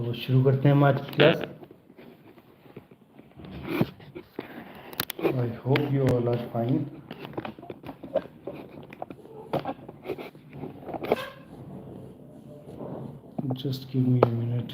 तो शुरू करते हैं हम आज की class. I hope you all are fine. Just give me a minute.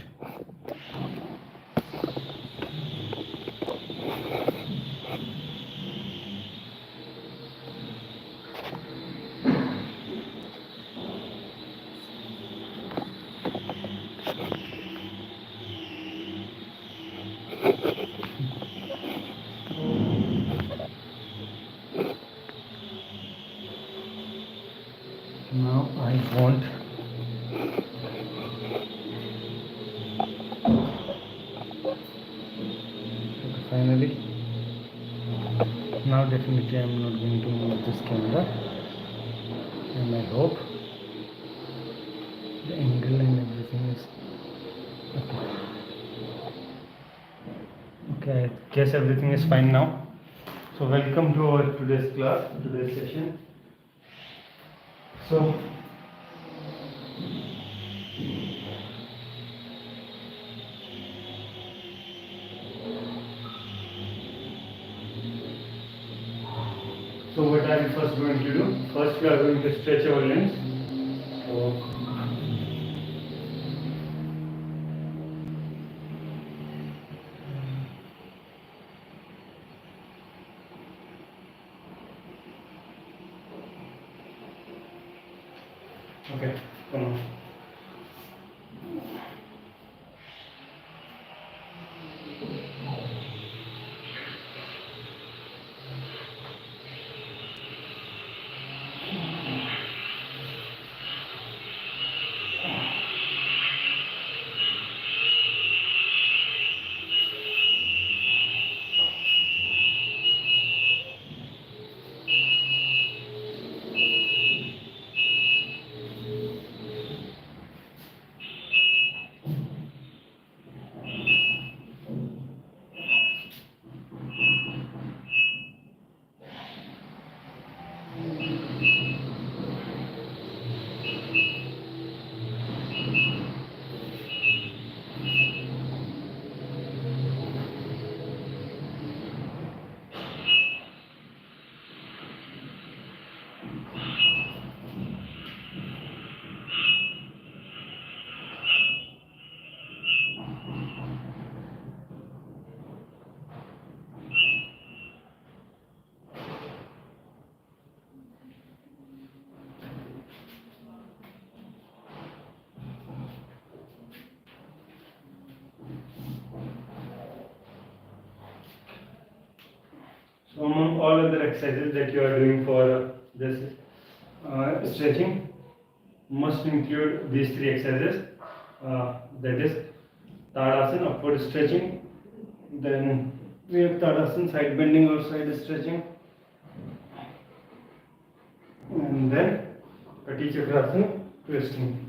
Now I want finally. Now definitely I am not going to move this camera, and I hope the angle and everything is okay. Okay, I guess everything is fine now. So welcome to our today's class, today's session. So what are we first going to do? First we are going to stretch our limbs. So okay, come on. So among all other exercises that you are doing for this stretching, must include these three exercises. That is Tadasana, upward stretching. Then we have Tadasana, side bending or side stretching. And then Kati Chakrasana, twisting.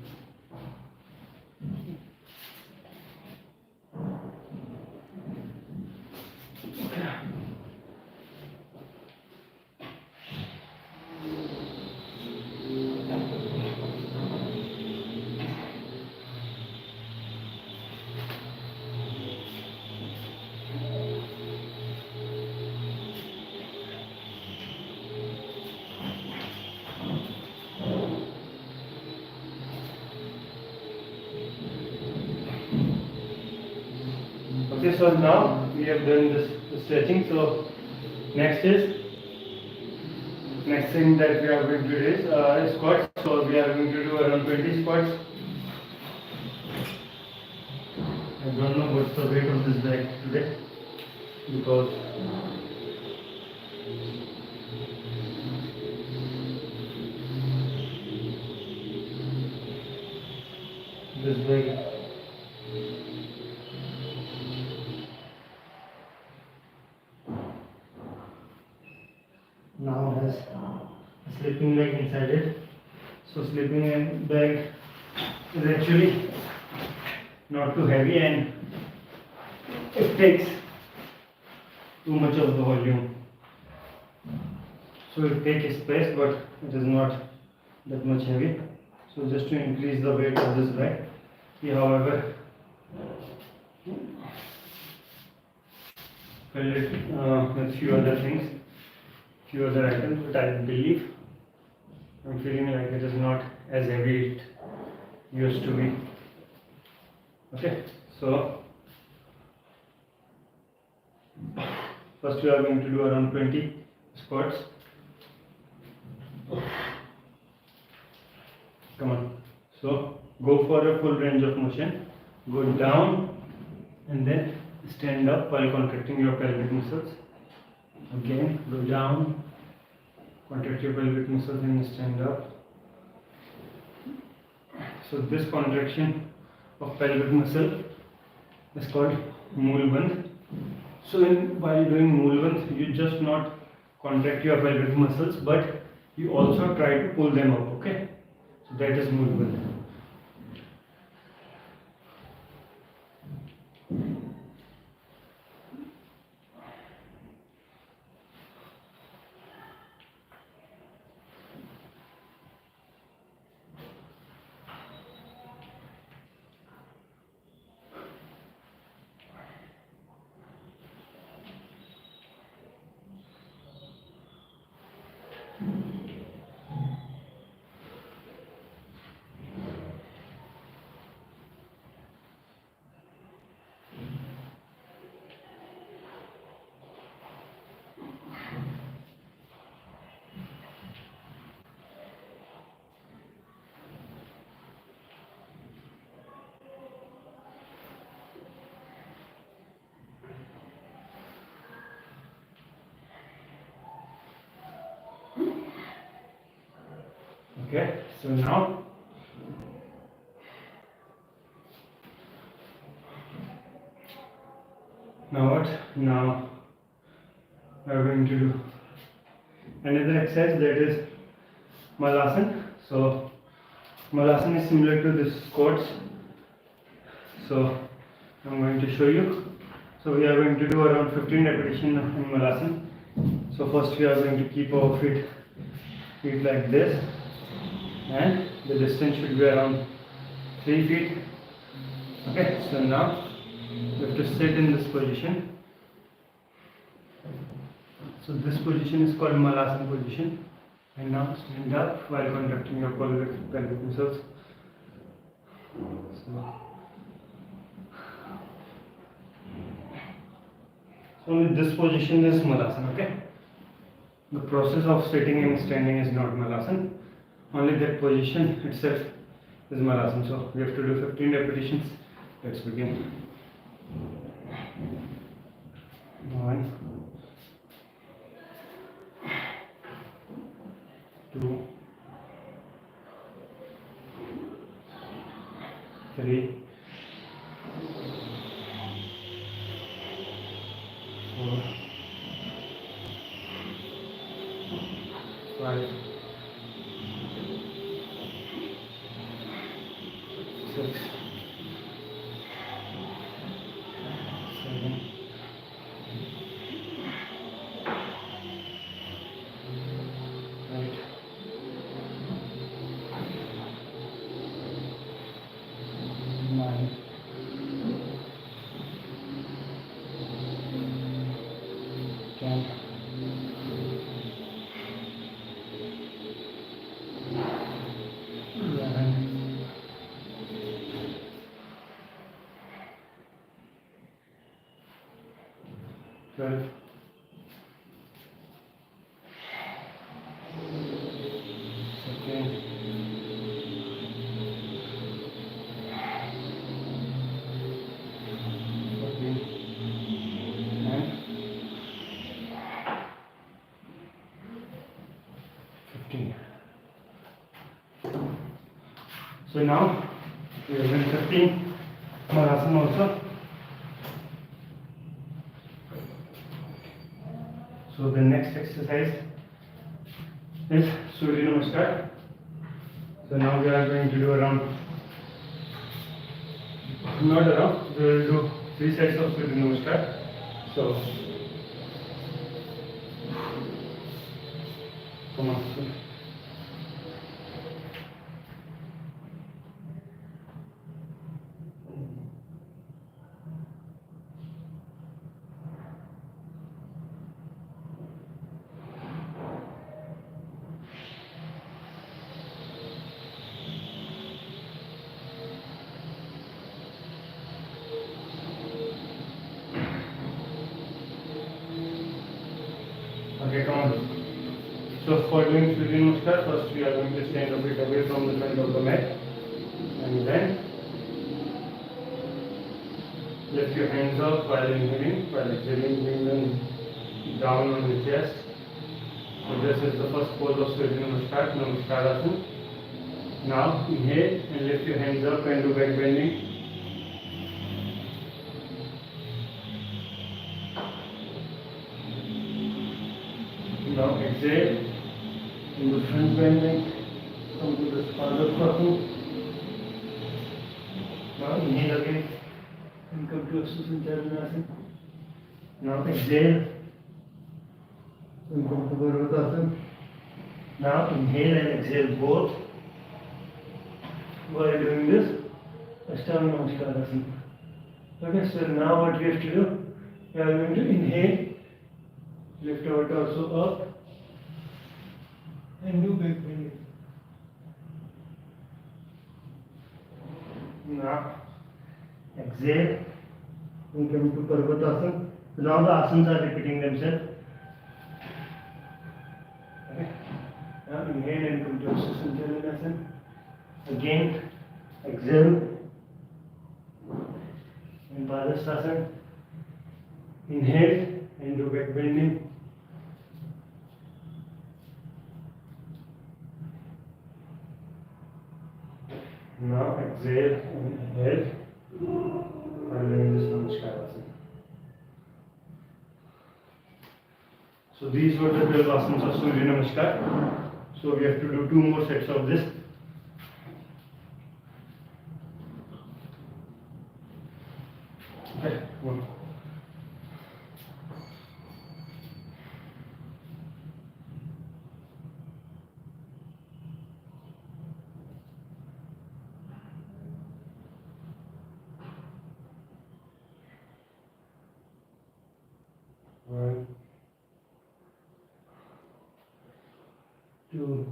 Okay, so now we have done this stretching. So next thing that we are going to do is squats. So we are going to do around 20 squats. I don't know what's the weight of this bag today because this bag now has a sleeping bag inside it. So sleeping bag is actually not too heavy and it takes too much of the volume. So it takes space but it is not that much heavy. So just to increase the weight of this bag, we however filled it with few other things, few other items, but I believe I'm feeling like it is not as heavy it used to be. Okay, so first we are going to do around 20 squats. Come on. So go for a full range of motion. Go down and then stand up while contracting your pelvic muscles. Again, go down, contract your pelvic muscles and stand up. So this contraction of pelvic muscle is called Moolbandh. So while doing Moolbandh, you just not contract your pelvic muscles, but you also try to pull them up. Okay, so that is Moolbandh. Okay, so now what? Now we are going to do another exercise, that is Malasana. So Malasana is similar to this squats. So I'm going to show you. So we are going to do around 15 repetitions in Malasana. So first we are going to keep our feet like this, and the distance should be around 3 feet. Okay, so now you have to sit in this position. So this position is called Malasana position. And now stand up while contracting your pelvic muscles. So only this position is Malasana. Okay. The process of sitting and standing is not Malasana. Only that position itself is Malasana. So we have to do 15 repetitions. Let's begin. 1, 2, 3, 4, 5, 6, 7, 8, 9, 10, 11, 12, 13, 14, and 15. So now we have done 15 Malasana also. So the next exercise is Surya Namaskar. So now we are going to do we will do 3 sets of Surya Namaskar. So come on. Okay, come on. So for doing Surya Namaskar, first we are going to stand a bit away from the front of the mat, and then lift your hands up while inhaling, while exhaling, bring them down on the chest. So this is the first pose of Surya Namaskar, Namaskar. Now inhale and lift your hands up and do back bending. Now exhale, in the front bending, come to the Padasana. Now inhale again and come to Asana. Now exhale and come to Bharvatasana. Now inhale and exhale both. While doing this, Ashtanga Namaskar. Okay, so now what we have to do, we are going to inhale, lift our torso up, and do back bending. Now exhale and come to Parvatasana. So now the asanas are repeating themselves. Okay. Now inhale and come to Asana. Again, exhale and Padasana. Inhale and do back bending. Now exhale and inhale. And doing this Namaskar. So these were the 12 asanas of Surya Namaskar. So we have to do 2 more sets of this. Okay. 1. One, 2,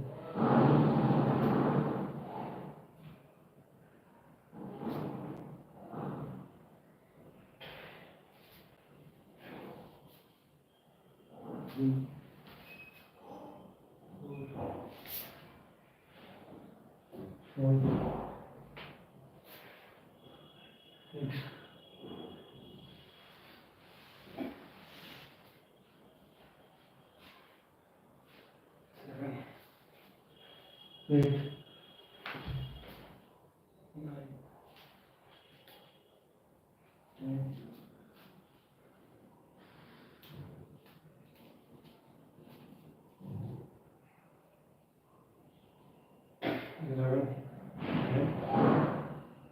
3, 4, 5, 6, 7, 8, 9, 10, 11,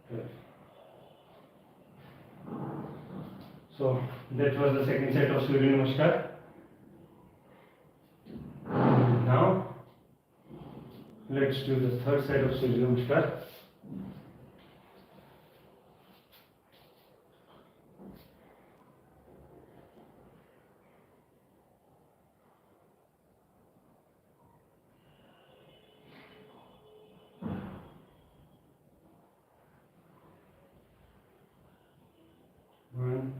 12. So that was the second set of Surya Namaskar. Now let's do the third set of Surya Namaskar. One,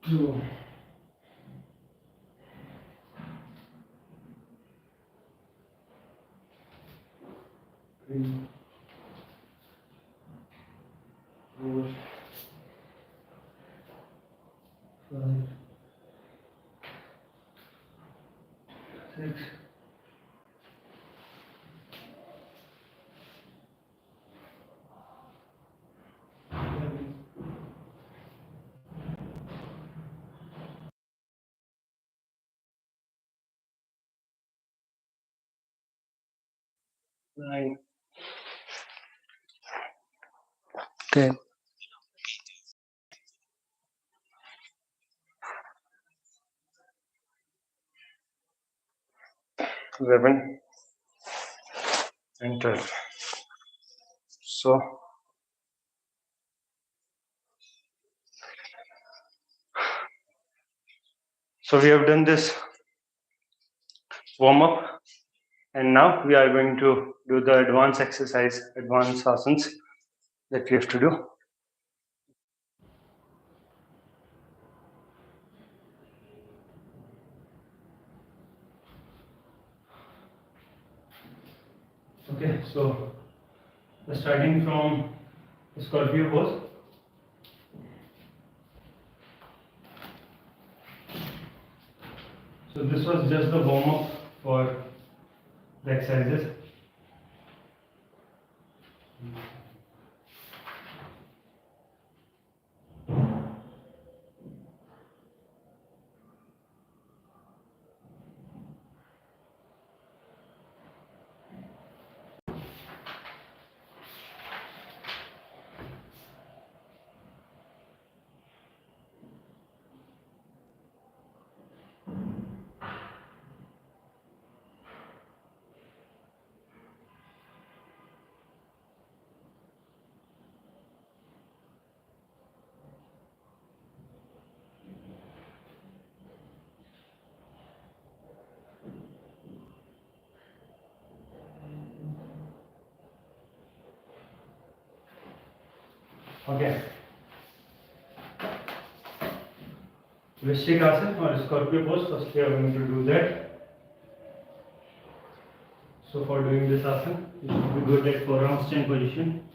2, 3, 4, 5, 6, 7, 9, 10. 11 and 12. So we have done this warm up. And now we are going to do the advanced exercise, advanced asanas that we have to do. Okay, so starting from Scorpio pose. So this was just the warm up for the exercises. Okay. Vrishik asana or Scorpio pose. First we are going to do that. So for doing this asana, you should be good at forearm stand position.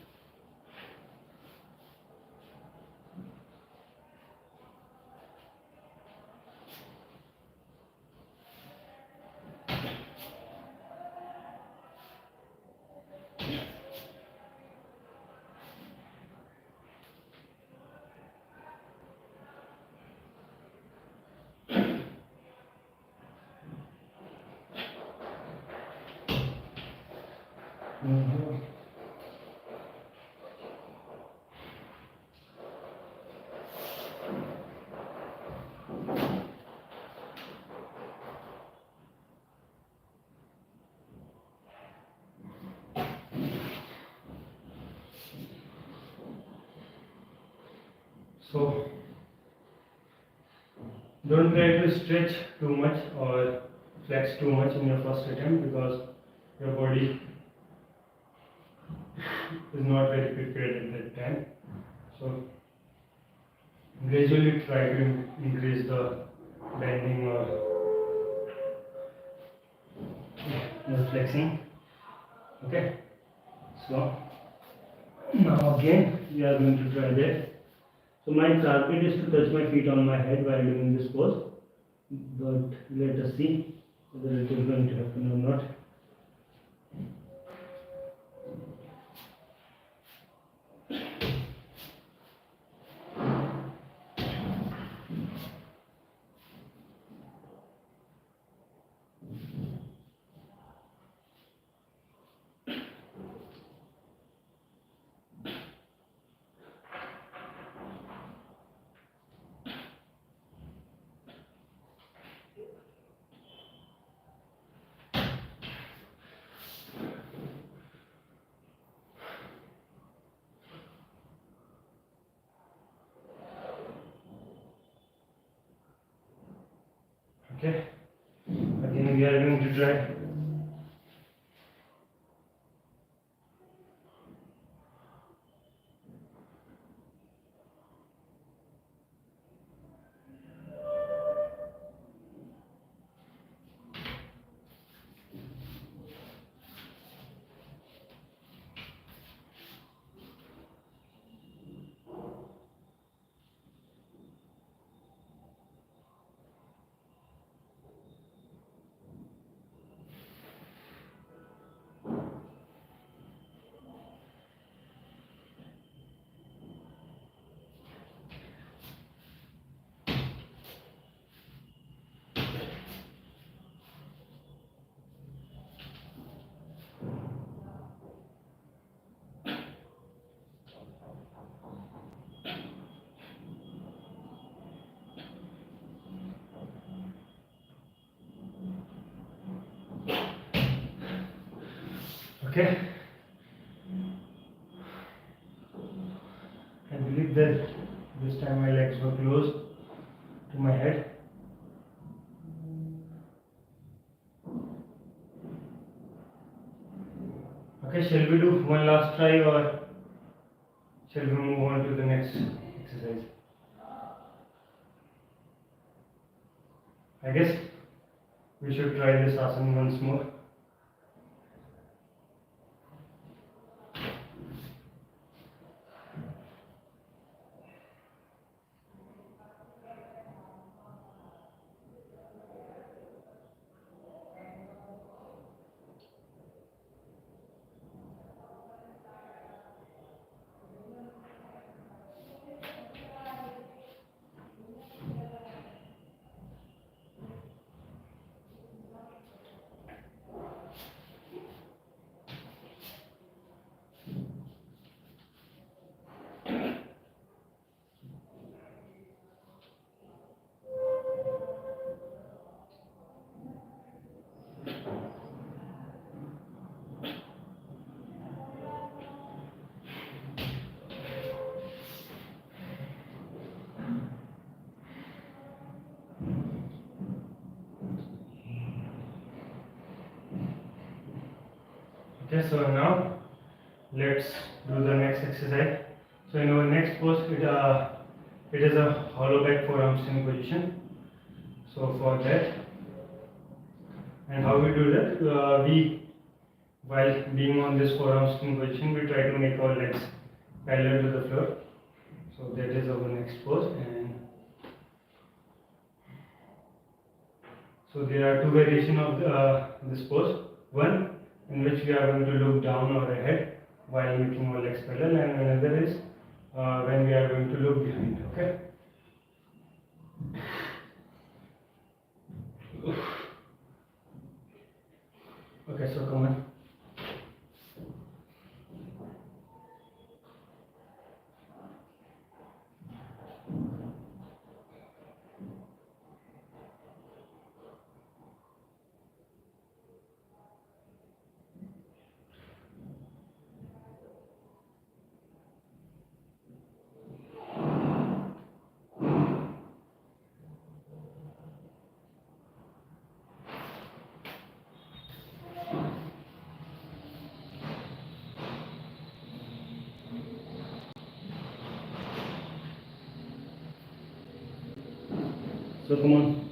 So don't try to stretch too much or flex too much in your first attempt because your body is not very prepared at that time. So gradually try to increase the bending or the flexing. Okay. So now again we are going to try that. So my target is to touch my feet on my head while doing this pose, but let us see whether it is going to happen or not. Okay, again we are going to try. Okay, I believe that this time my legs were close to my head. Okay, shall we do one last try or shall we move on to the next exercise? I guess we should try this asana once more. Okay, so now let's do the next exercise. So in our next pose, it is a hollow back forearm swing position. So for that, and how we do that, while being on this forearm swing position, we try to make our legs parallel to the floor. So that is our next pose. And so there are two variations of this pose. One in which we are going to look down or ahead while making our legs parallel, and another is when we are going to look behind. Okay. Okay, so come on. So come on.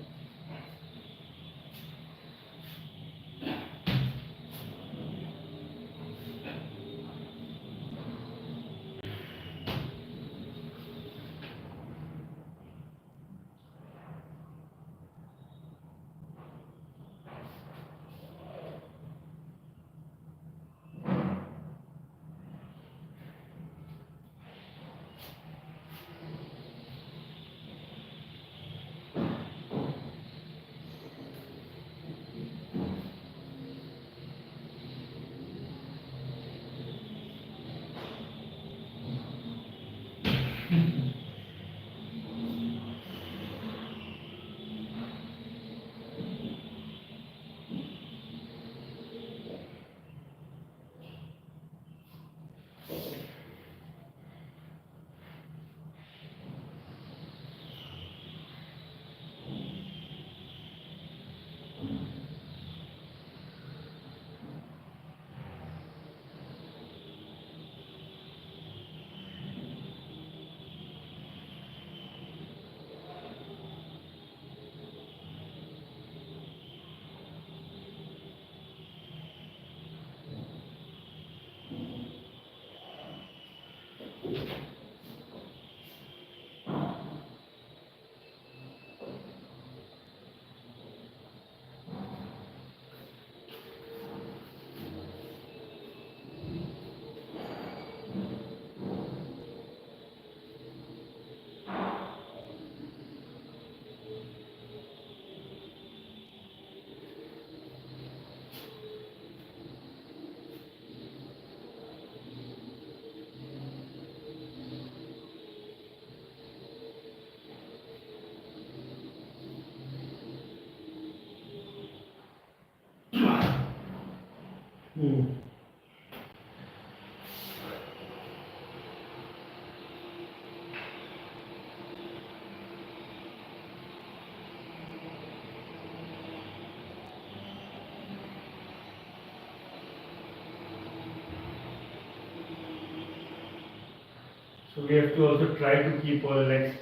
So we have to also try to keep our legs,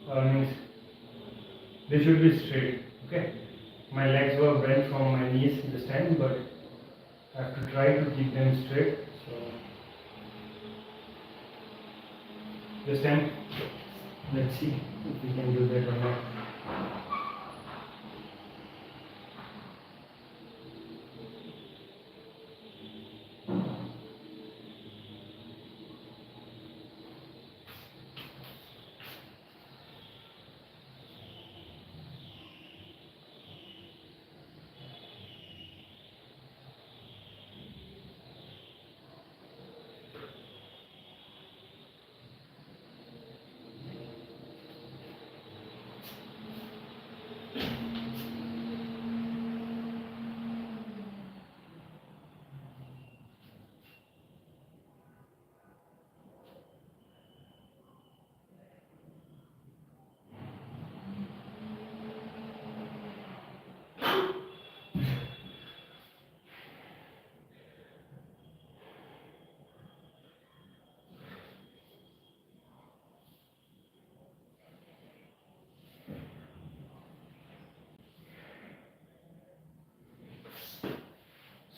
means they should be straight. Okay, my legs were bent from my knees this time, but I have to try to keep them straight. So this time, let's see if we can do that or not.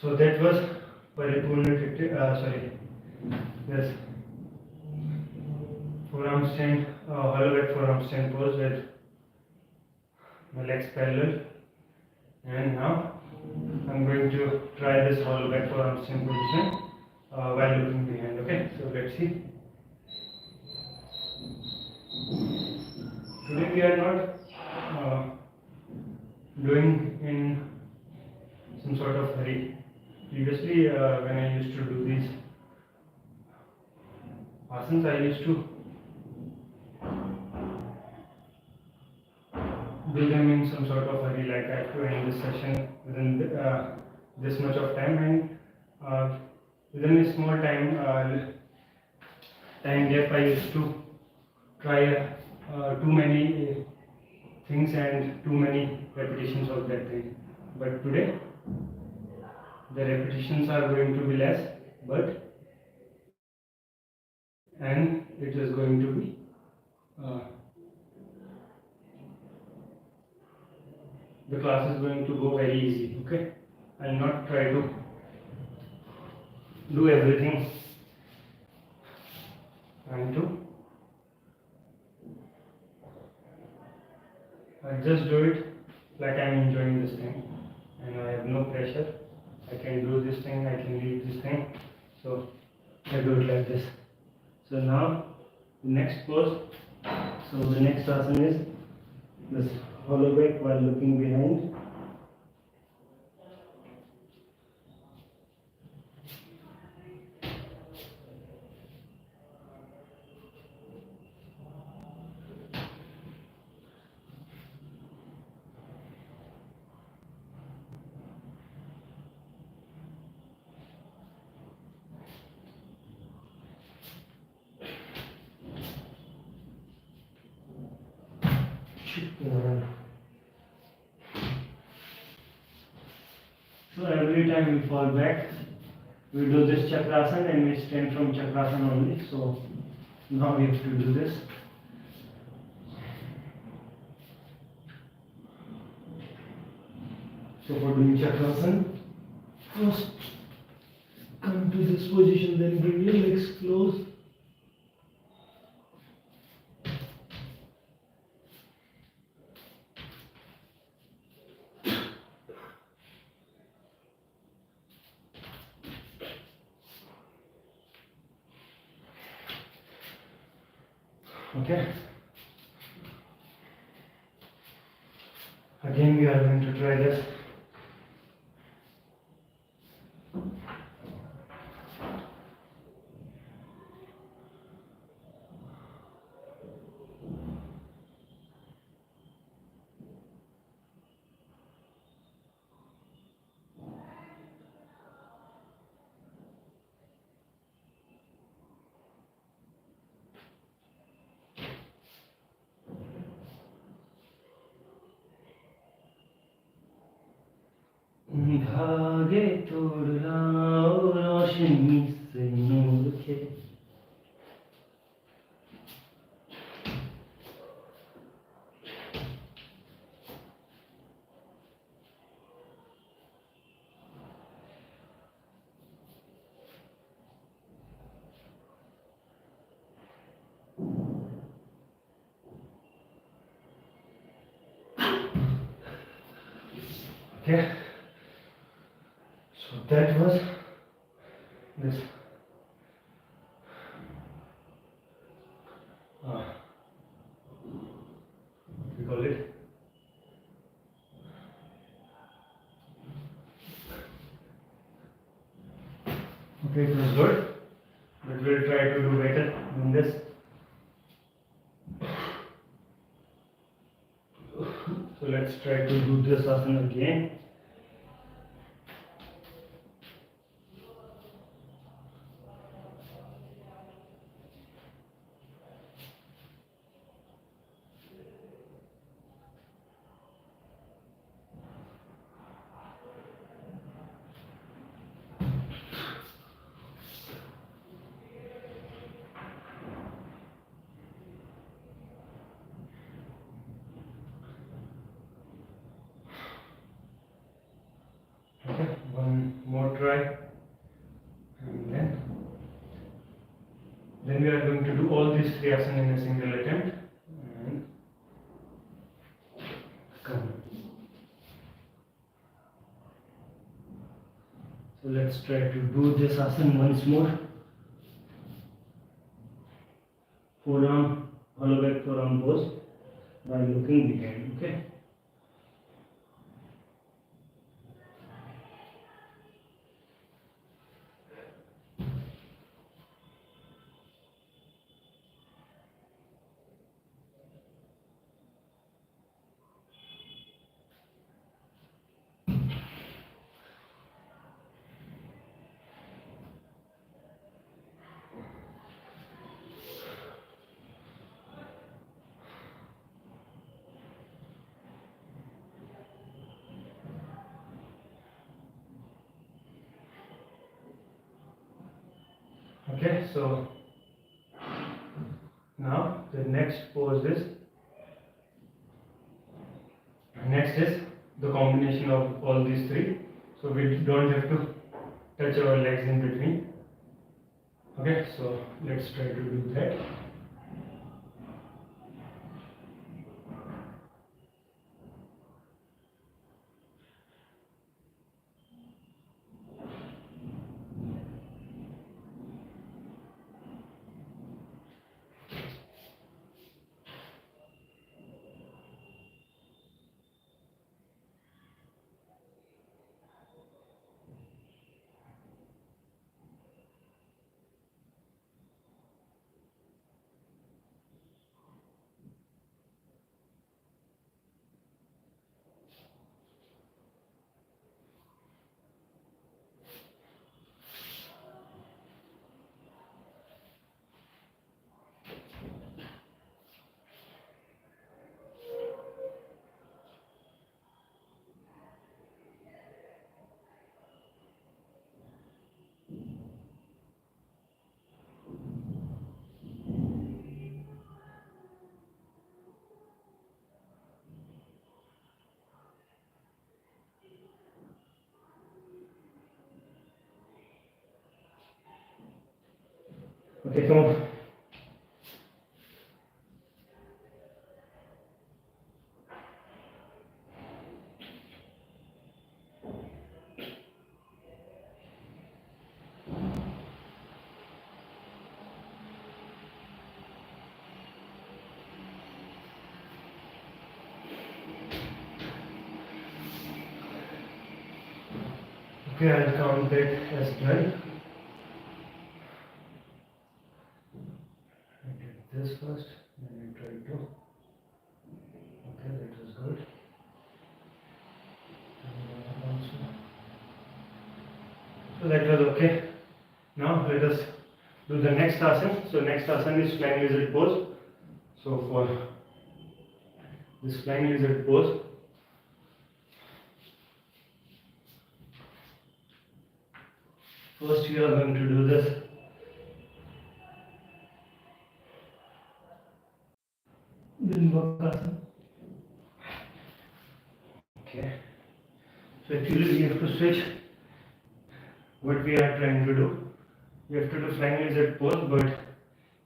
So that was yes, forearm stand, hollow back forearm stand pose with my legs parallel. And now I'm going to try this hollow back forearm stand position while looking behind. Okay, so let's see. Today we are not doing in some sort of hurry. Previously, when I used to do these asanas, I used to do them in some sort of hurry, like I have to end this session within this much of time, and within a small time gap, I used to try too many things and too many repetitions of that thing. But today, the repetitions are going to be less, and it is going to be the class is going to go very easy. Okay, I'll not try to do everything and I just do it like I'm enjoying this thing, and I have no pressure. I can do this thing, I can leave this thing, so I do it like this. So now the next pose. So the next asana is this hollow back while looking behind. So every time we fall back, we do this chakrasana and we stand from chakrasana only. So now we have to do this. So for doing chakrasana, first come to this position, then bring your legs close. Okay. Again, we are going to try this. धागे तोड़ लाओ रोशनी से नूर के Okay, so that was this what we call it, okay, it was good, but we'll try to do better than this. So let's try to do this asana again. Okay, one more try, and then we are going to do all these three asanas in a single attempt. And come. So let's try to do this asana once more. Forearm, hollow back forearm pose by looking behind. Okay. Okay, so now the next pose is the combination of all these three. So we don't have to touch our legs in between. Okay, so let's try to do that. Okay, come on. Okay, I'll count that as 12. I did this first, then I tried to. Okay, that was good. So that was okay. Now let us do the next asana. So next asana is flying lizard pose. So for this flying lizard pose, first we are going to do this asana. Okay. So actually we have to switch what we are trying to do. We have to do flying lizard pose, but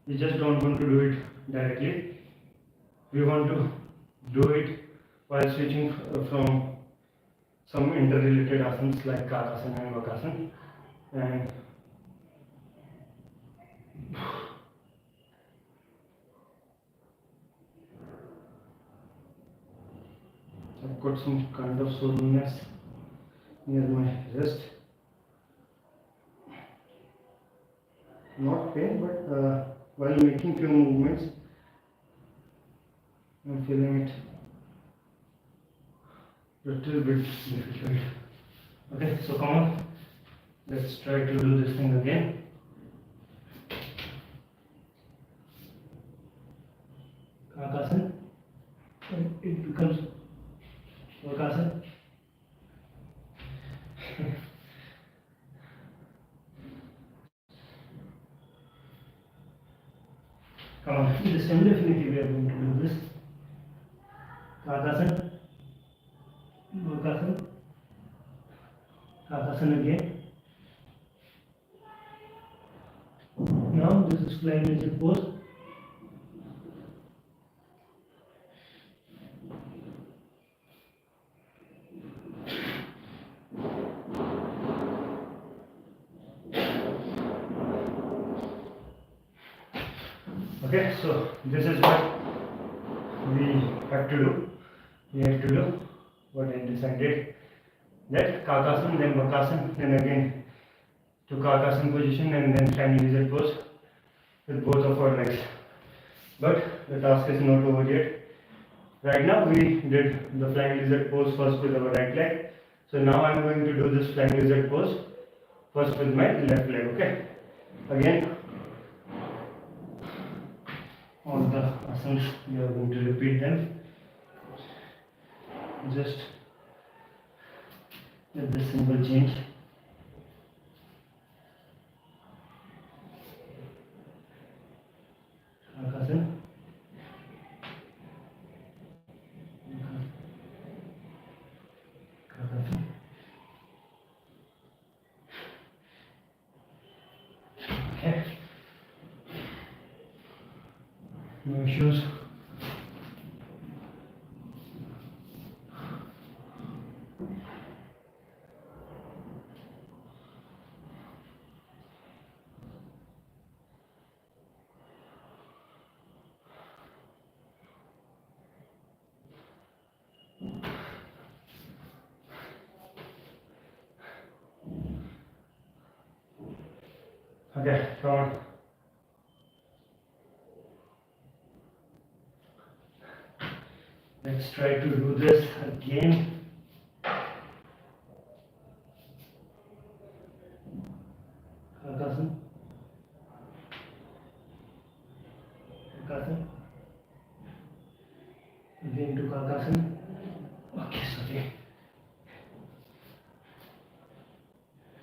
we just don't want to do it directly. We want to do it while switching from some interrelated asanas like kakasana and vakasana, and I've got some kind of soreness near my wrist. Not pain, but while making few movements, I'm feeling it a little bit difficult. Okay, so come on, let's try to do this thing again. Kakasana, and it becomes Vakasana. Come on, in the same definitely we are going to do this. Kakasana, Vakasana, Kakasana again. Now this is flying lizard pose. Okay, so this is what we have to do. We have to do what I decided, that Kakasana, then Vakasana, then again to Kakasana position, and then flying lizard pose with both of our legs. But the task is not over yet. Right now we did the flying lizard pose first with our right leg. So now I am going to do this flying lizard pose first with my left leg. Okay. Again, all the asanas we are going to repeat them. Just with this simple change. Kakasana. Kakasana. Okay. No issues. Okay, come on. Let's try to do this again. Kakasana. Kakasana. Again to Kakasana. Okay, sorry.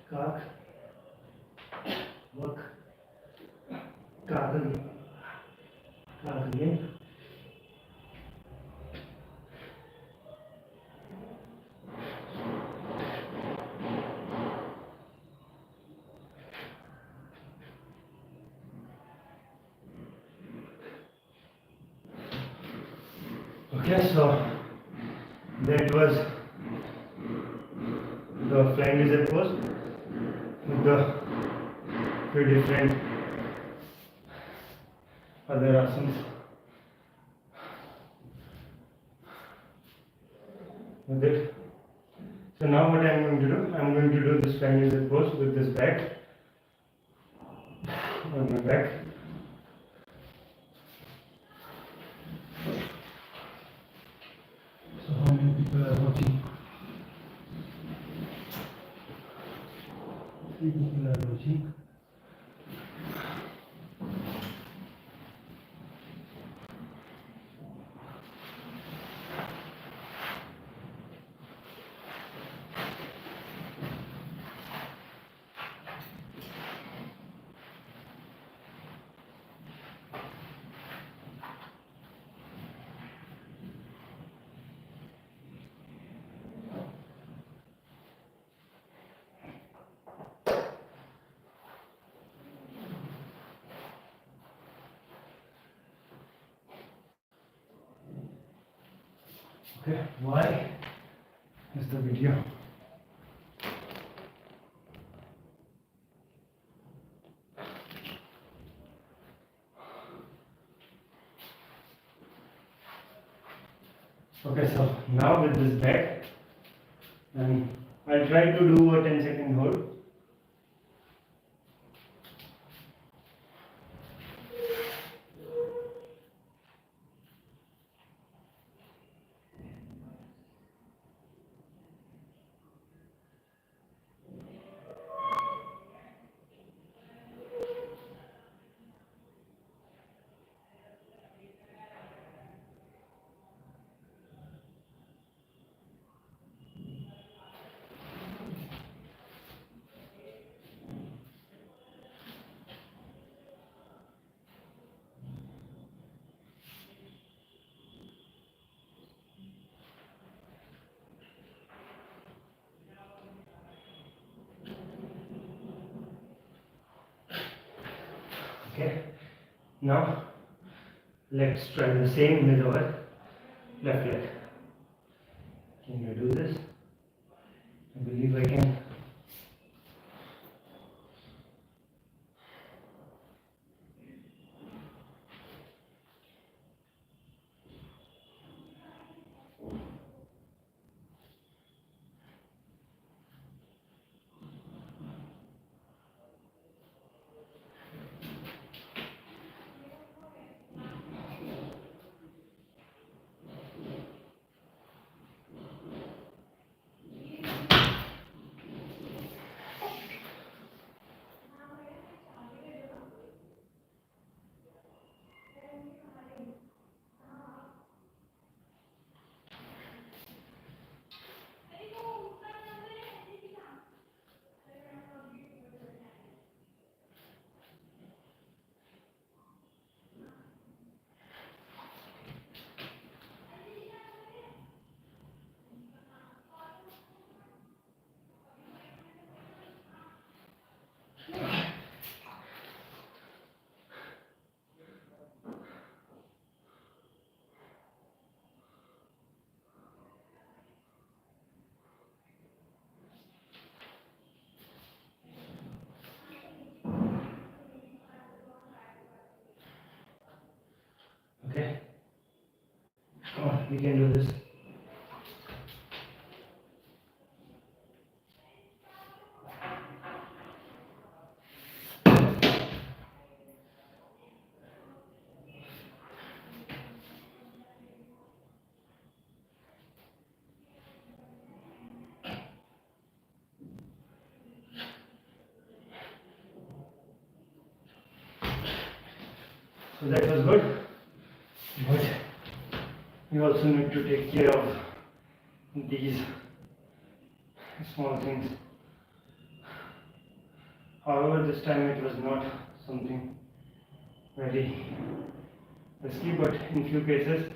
Kak. Work. Kak again. Kak again. Okay, so that was the flying lizard pose with the three different other asanas with it. So now what I am going to do, I am going to do this flying lizard pose with this back on my back. So how many people are watching? 3 people are watching. Okay, why is the video. Okay, so now with this back, and I'll try to do a 10-second hold. Okay, now let's try the same with our left leg. Can you do this? I believe I can. Okay, come on, we can do this. So that was good, but you also need to take care of these small things. However, this time it was not something very risky, but in few cases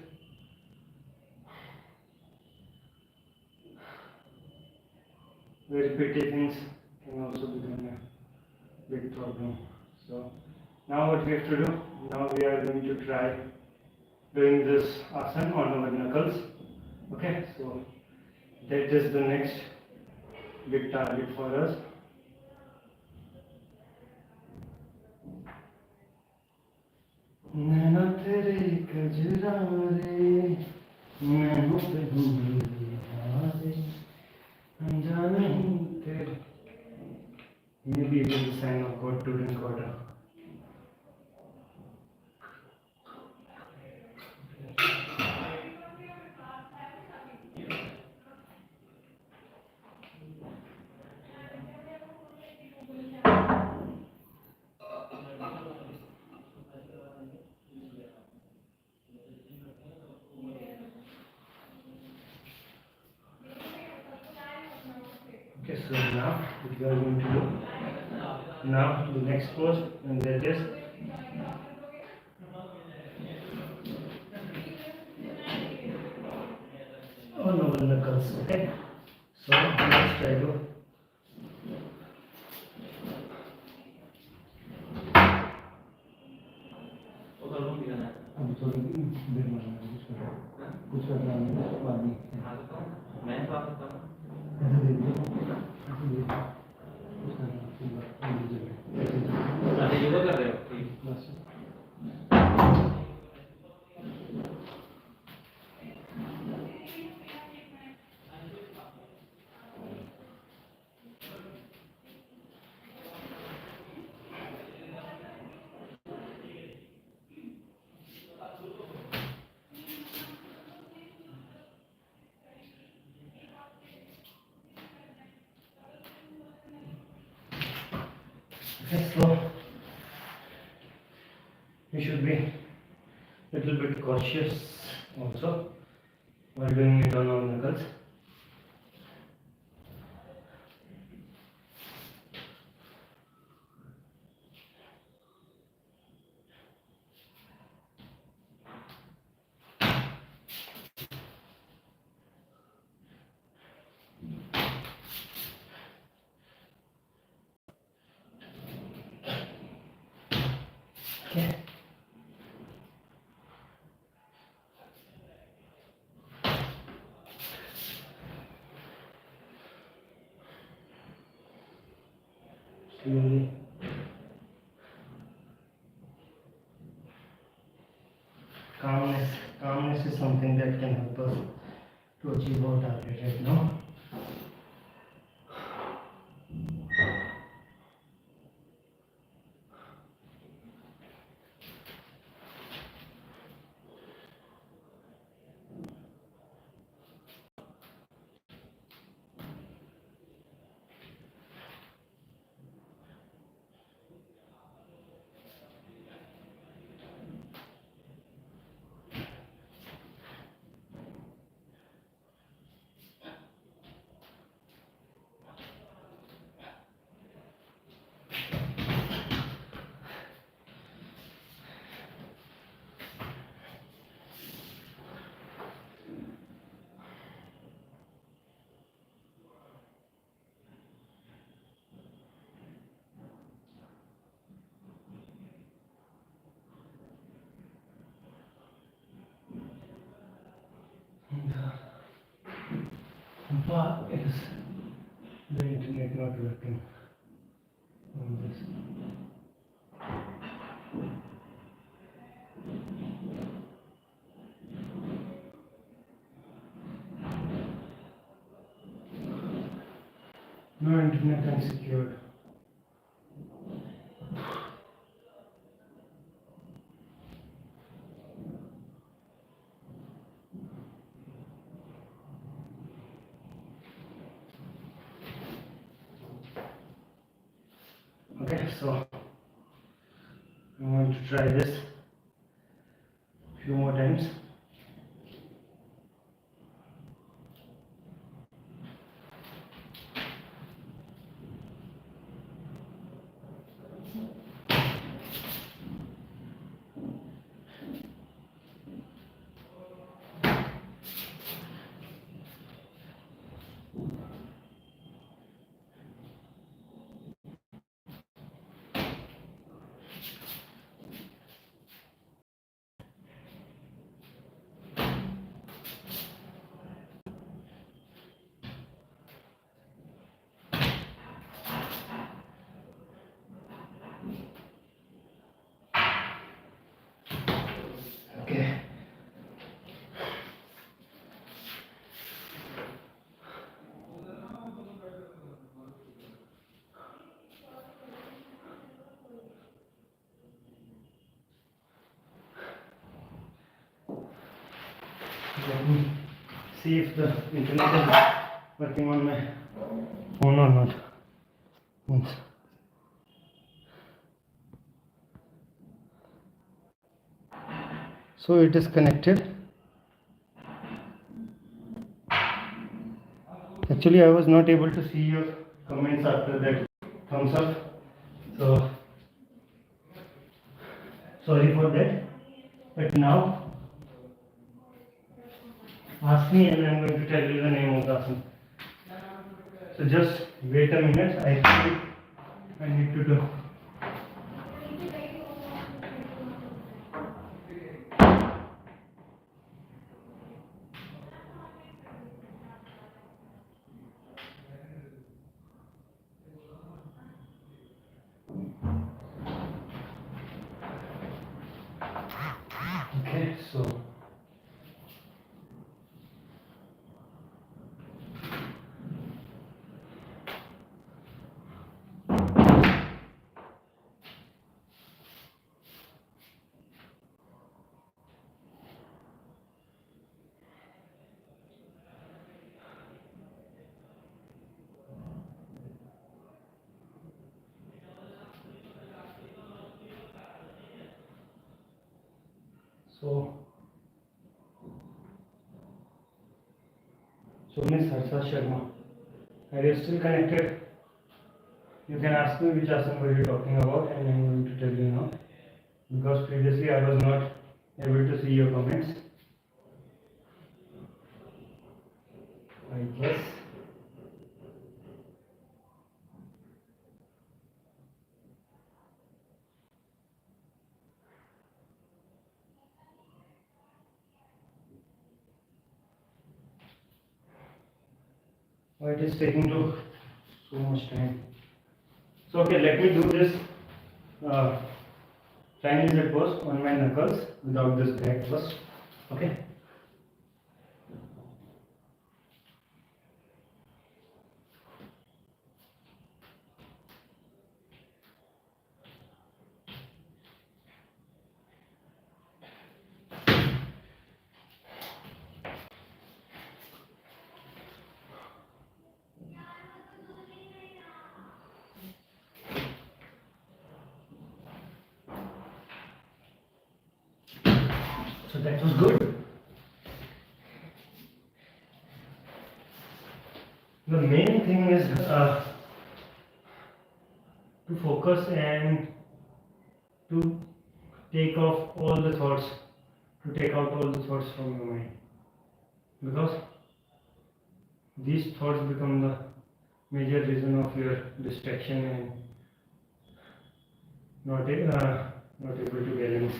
very petty things can also become a big problem. So now what we have to do, now we are going to try doing this asana on our knuckles. Okay, so that is the next big target for us. नैना तेरे कजरा रे नैनों पे हमारे अनजाने ही तेरे. Maybe it is a sign of God to drink water. Okay, so now what we are going to do, now the next pose, and that is on our knuckles. Okay, so let's try to अब थोड़ी देर में कुछ करना है बाद में. मैं तो आ सकता हूँ. योगा कर रहे हो? Okay, so you should be a little bit cautious also while doing it on our knuckles. Okay. Slowly. Calmness is something that can help us to achieve our target right now. But is the internet not working on this? No internet unsecured. Okay, so I'm going to try this a few more times. Okay. Let me see if the internet is working on my phone or not. Once. So it is connected. Actually, I was not able to see your comments after that thumbs up. So sorry for that. But now ask me and I am going to tell you the name of the asana. So just wait a minute. I need to do. So Miss Harsha Sharma, are you still connected? You can ask me which asana were you talking about, and I'm going to tell you now. Because previously I was not able to see your comments. I guess. Why it is taking so much time? So okay, let me do this Chinese head pose on my knuckles without this back first. Okay. So that was good. The main thing is to focus and to take off all the thoughts, to take out all the thoughts from your mind, because these thoughts become the major reason of your distraction and not able to balance.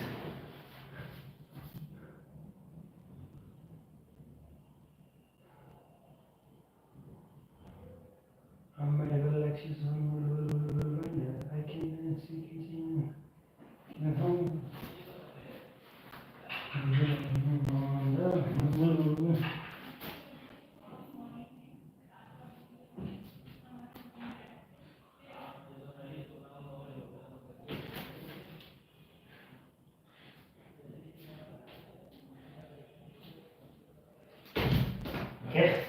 I can see okay.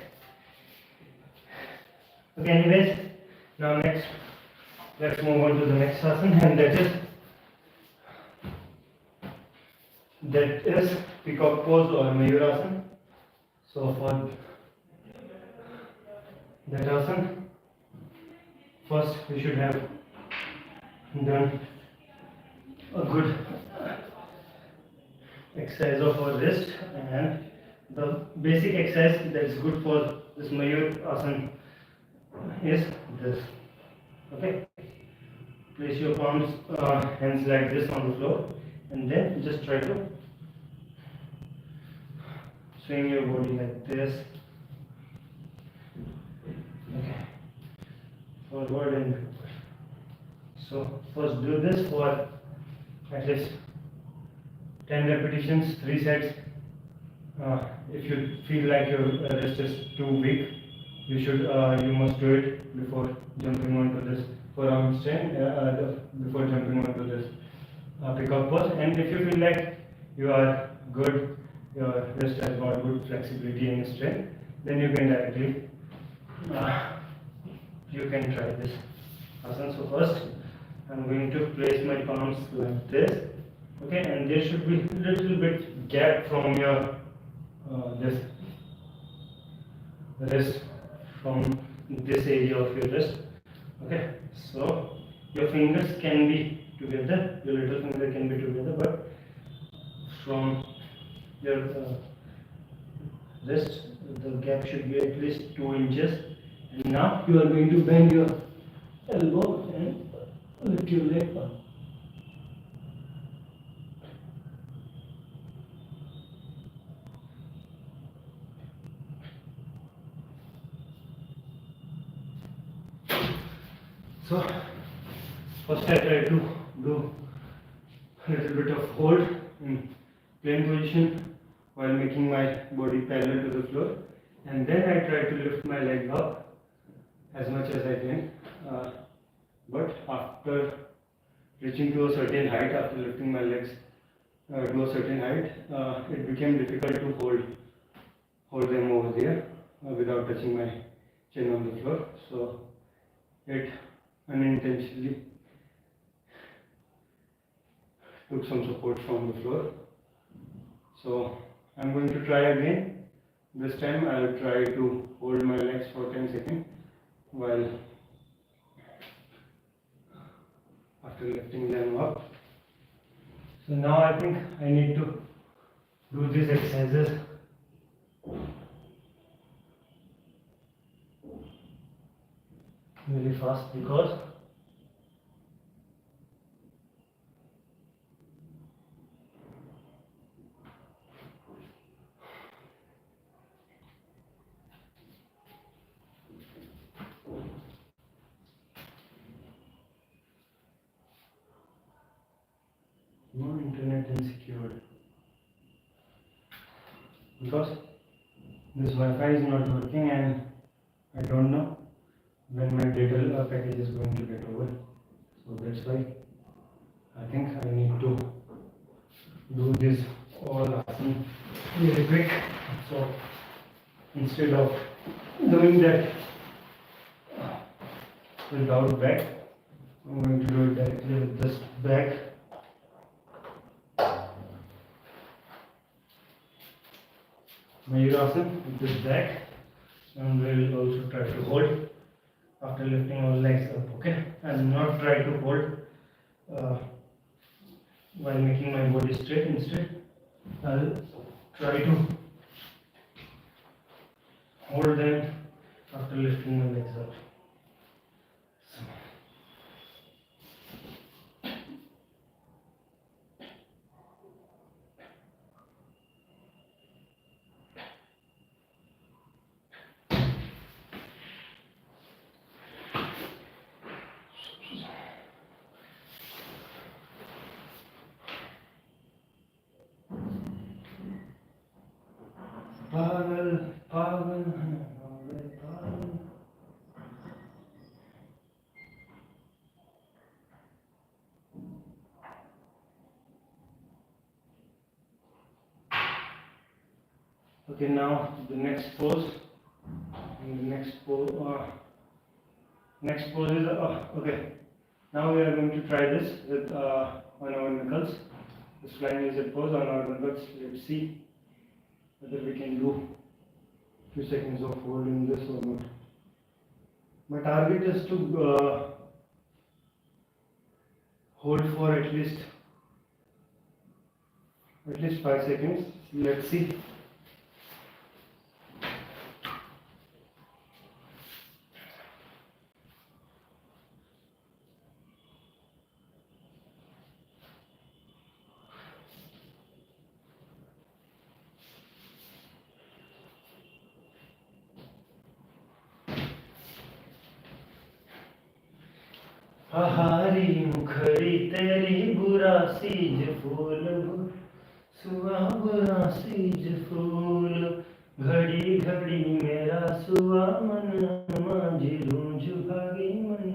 Okay, anyways, now next, let's move on to the next asana, and that is peacock pose or mayurasana. So for that asana, first we should have done a good exercise of our wrist, and the basic exercise that is good for this mayur asana is this. Okay, place your palms, hands like this on the floor, and then just try to swing your body like this. Okay, forward and backward. So first do this for at least 10 repetitions, 3 sets. If you feel like your wrist is too weak, you must do it before jumping onto this forearm strain, before jumping onto this peacock pose. And if you feel like you are good, your wrist has got good flexibility and strength, then you can directly you can try this asana. So first I'm going to place my palms like this. Okay, and there should be a little bit gap from your this wrist, from this area of your wrist. Okay, so your fingers can be together, your little finger can be together, but from your wrist, the gap should be at least 2 inches. And now you are going to bend your elbow and lift your leg up. So first I try to do a little bit of hold in plain position while making my body parallel to the floor, and then I try to lift my leg up as much as I can. But after reaching to a certain height, after lifting my legs to a certain height, it became difficult to hold them over there without touching my chin on the floor. So it unintentionally took some support from the floor. So I'm going to try again. This time I'll try to hold my legs for 10 seconds while after lifting them up. So now I think I need to do these exercises really fast because no internet insecure, because this Wi-Fi is not working and I don't know when my data package is going to get over. So that's why I think I need to do this all asanas really quick. So instead of doing that without back, I'm going to do it directly with this back. Mayurasana with this back, and we'll also try to hold after lifting our legs up. Okay, and not try to hold while making my body straight. Instead, I'll try to hold them after lifting my legs up. Pagal, pagal, pagal. Okay, now the next pose. And the next pose is okay. Now we are going to try this with on our knuckles. This flying lizard pose on our knuckles. Let's see whether we can do few seconds of holding this or not. My target is to hold for at least 5 seconds. Let's see. हरी मुखरी तेरी बुरा seize फूल सुहा बुरा seize फूल घड़ी घड़ी मेरा सुहा मन माझी रूंझ भागी मन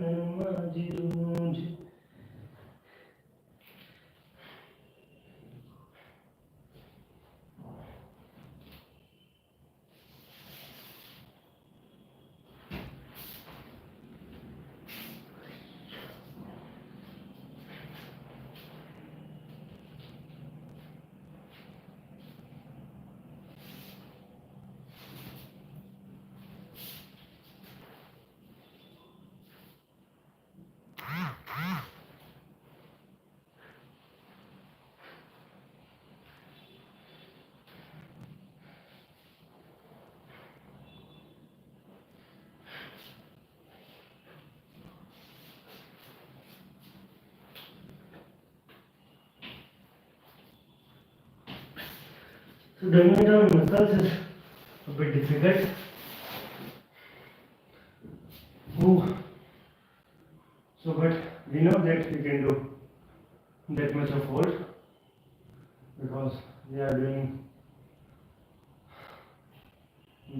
माझी रूंझ. So doing it on muscles is a bit difficult. So but we know that we can do that much of hold because we are doing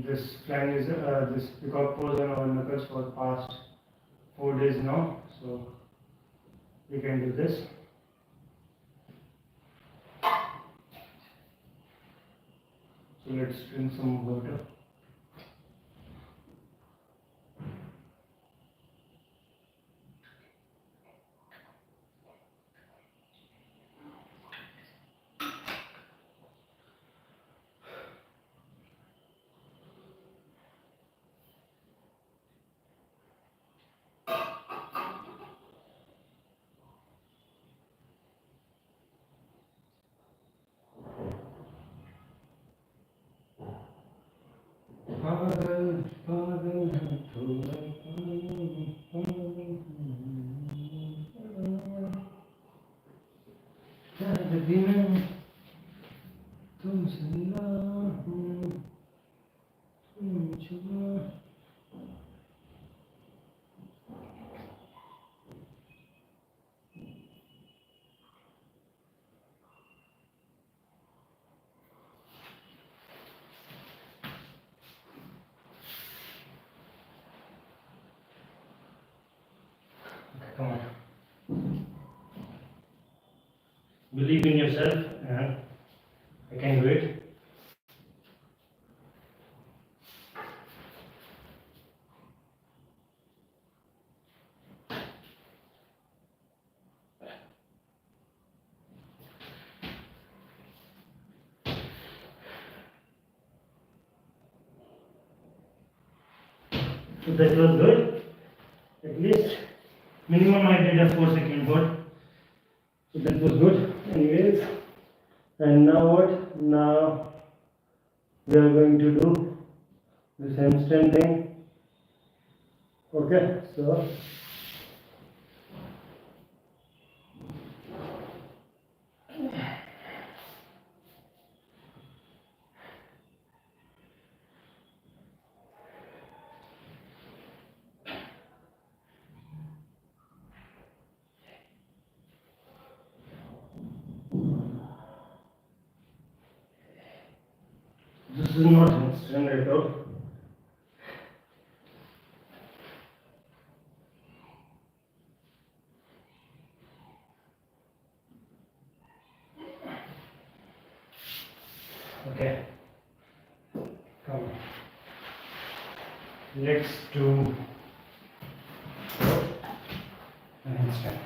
this plan is this peacock pose on our knuckles for past 4 days now, so we can do this. So let's drink some water. Come on. Believe in yourself and I can do it. So that was good. At least minimum I did a 4-second hold. So that was good. Anyways, and now what? Now we are going to do this handstand thing. Okay, so this is not handstand at all. Okay, come on. Let's do a handstand.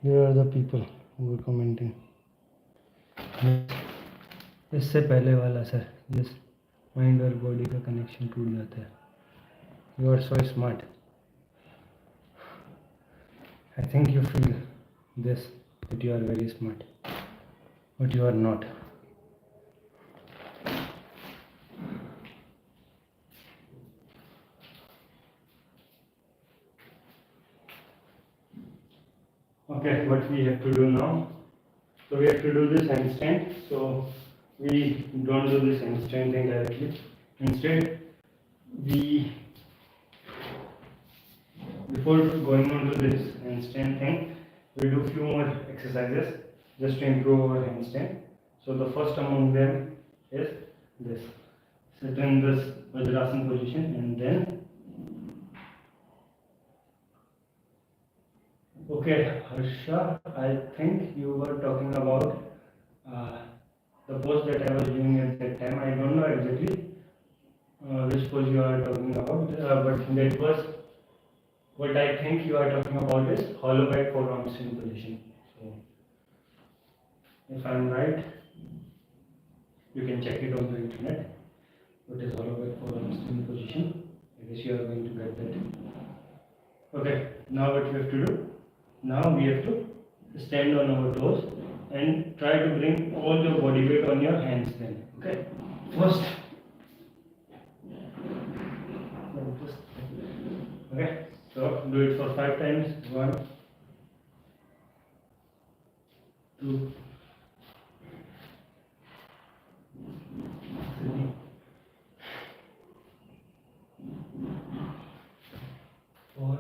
Here are the people who are commenting. इससे पहले वाला sir, जिस mind और body का connection टूट जाता है. You are so smart. I think you feel this, that you are very smart, but you are not. Okay, what we have to do now? So we have to do this handstand. So we don't do this handstand thing directly. Instead, before going on to this handstand thing, we do few more exercises just to improve our handstand. So the first among them is this. Sit in this Vajrasana position and then. Okay, Harsha, I think you were talking about the pose that I was doing at that time. I don't know exactly which pose you are talking about, but that was what I think you are talking about is hollow back forearms in position. So, if I am right, you can check it on the internet. What is hollow back forearms in position? I guess you are going to get that. Okay, now what we have to do? Now we have to stand on our toes and try to bring all your body weight on your hands then. Okay. First. Okay. So do it for 5 times. 1, 4,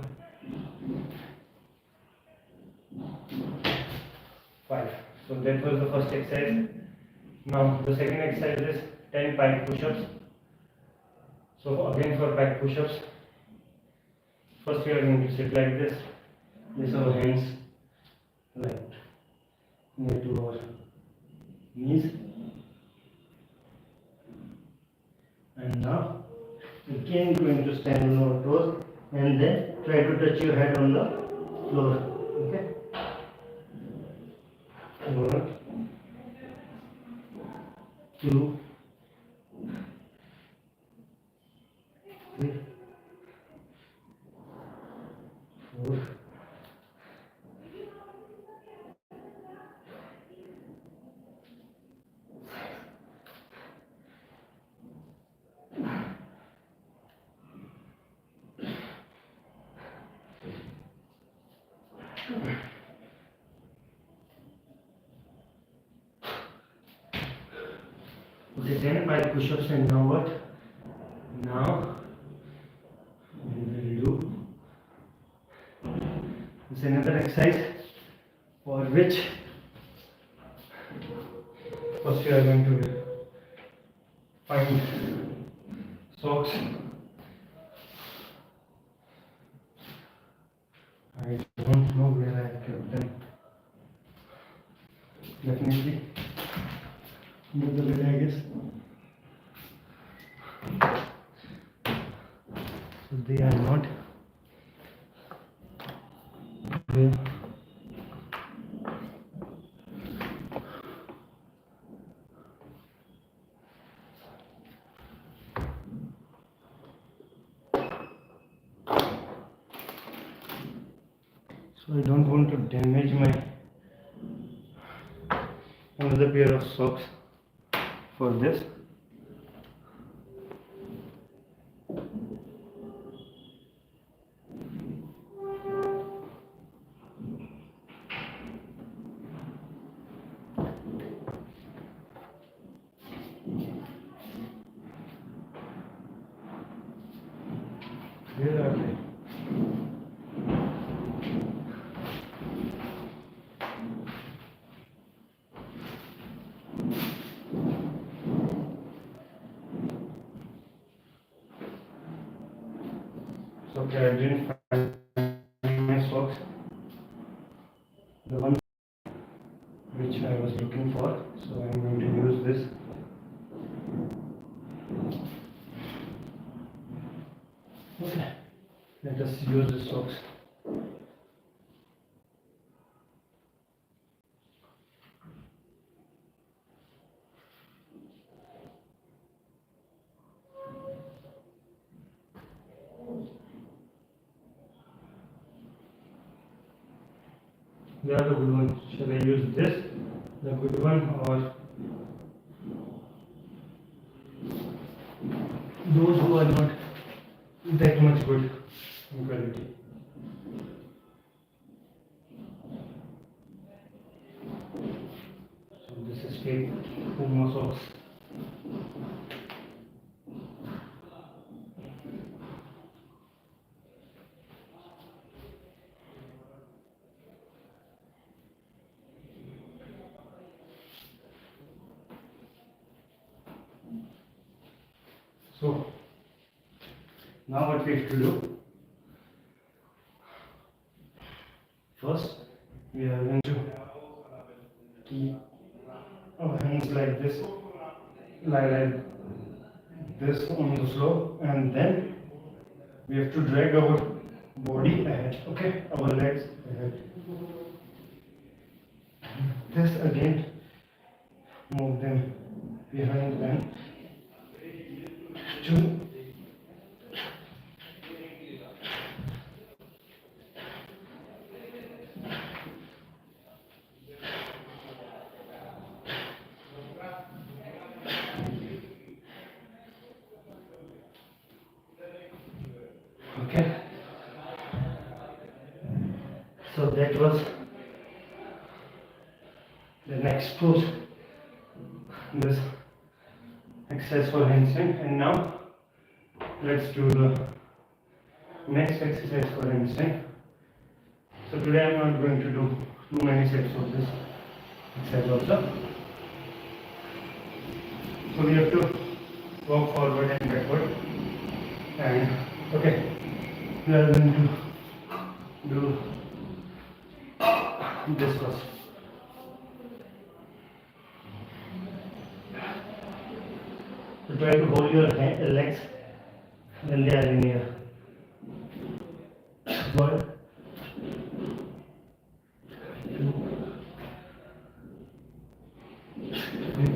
5. So that was the first exercise. Now the second exercise is 10 pike push-ups. So again for pike push-ups, first we are going to sit like this. Place our hands like near to our knees. And now again going to stand on our toes and then try to touch your head on the floor. Okay. 1, 2, 3, 4, 5. Okay, 10 pike push-ups, and now what? Now we will do this another exercise for which first we are going to find socks. I don't know where I kept them. Definitely near the bed, I guess. So they are not there. So I don't want to damage my another pair of socks for this. Where are they? So okay, I didn't find my socks. The one which I was looking for. So I'm going to use this. Okay, let us use the socks. They are the good ones. Shall I use this, the good one, or those who are not that much good in quality? So this is fake Puma socks. So now what we have to do, first we are going to keep our hands like this, lie like this on the floor, and then we have to drag our body ahead, okay, our legs ahead. This again, move them behind and two. Okay, so that was the next pose, this exercise for handstand, and now let's do the next exercise for handstand. So today I am not going to do too many sets of this exercise also. So we have to walk forward and backward, and okay, we are going to do this first. So try to hold your legs when they are in here. One, two, three.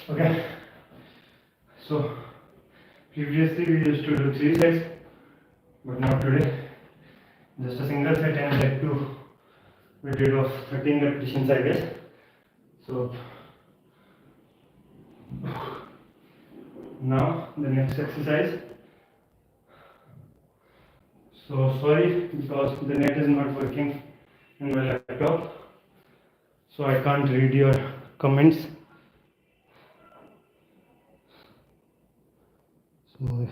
Okay, so previously we used to do 3 sets, but not today. Just a single set and that too we did of 13 repetitions, I guess. So now the next exercise. So sorry because the net is not working in my laptop, so I can't read your comments. So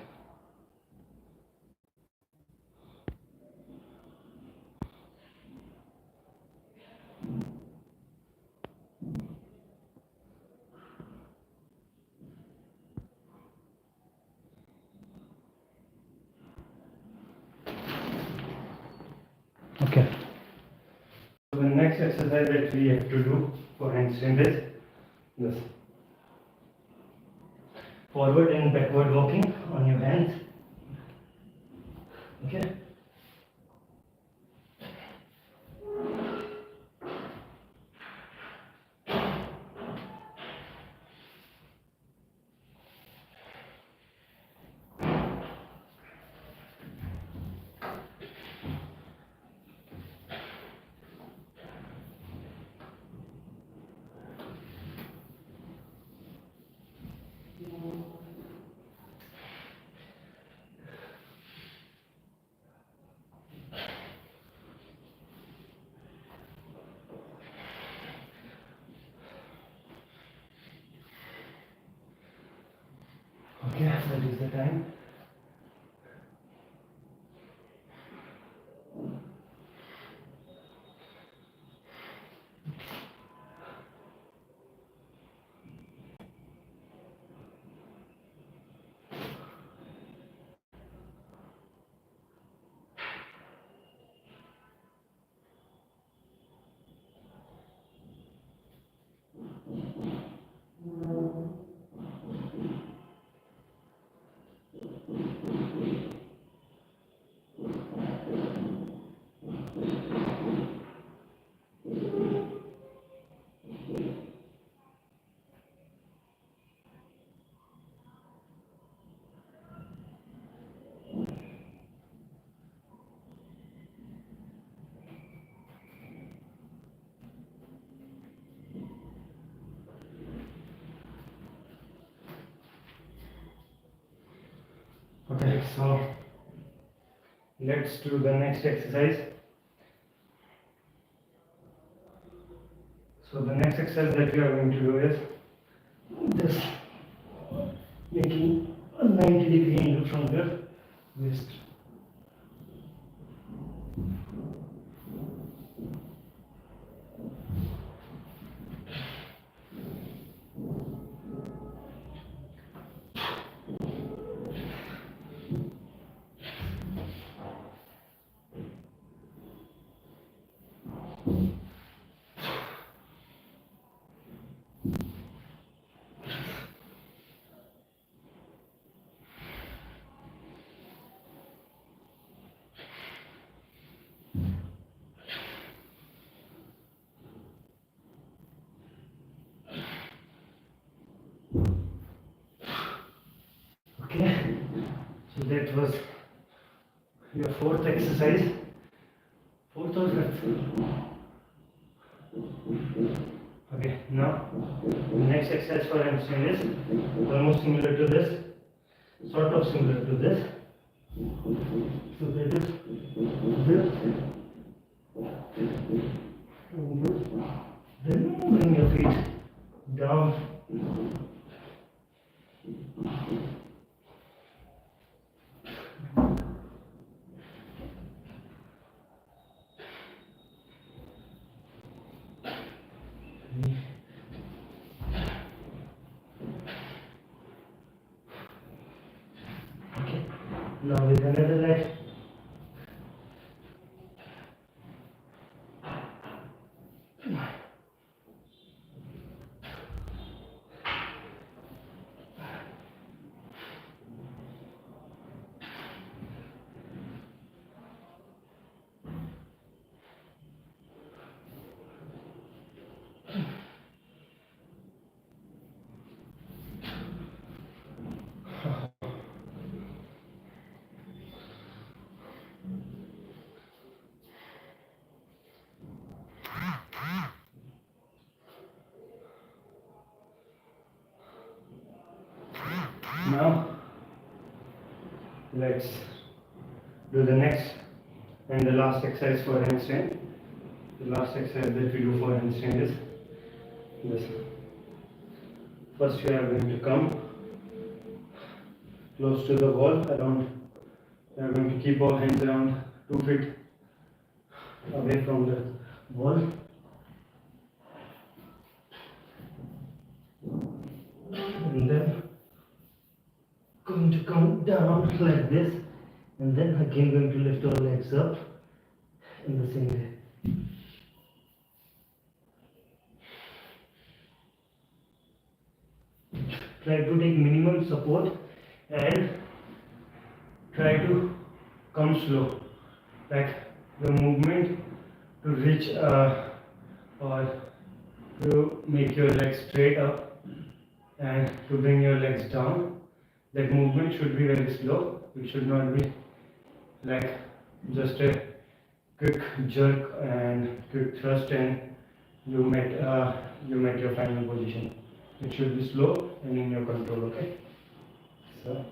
okay. So the next exercise that we have to do for handstand is this: forward and backward walking on your hands. Okay. Okay, that is the time. Okay, so let's do the next exercise. So the next exercise that we are going to do is this, making a 90-degree angle from your waist. Okay, so that was your fourth exercise, fourth or fifth. Okay, now the next exercise for hamstring is almost similar to this, sort of similar to this. So that is this, then bring your feet down. Okay, now with another leg. Now let's do the next and the last exercise for handstand. The last exercise that we do for handstand is this. First you are going to come close to the wall around. We are going to keep our hands around 2 feet away from the wall. And then going to come down like this, and then again going to lift our legs up in the same way. Try to take minimum support and try to come slow, like the movement to reach or to make your legs straight up and to bring your legs down. That movement should be very slow. It should not be like just a quick jerk and quick thrust and you met your final position. It should be slow and in your control. Okay. So.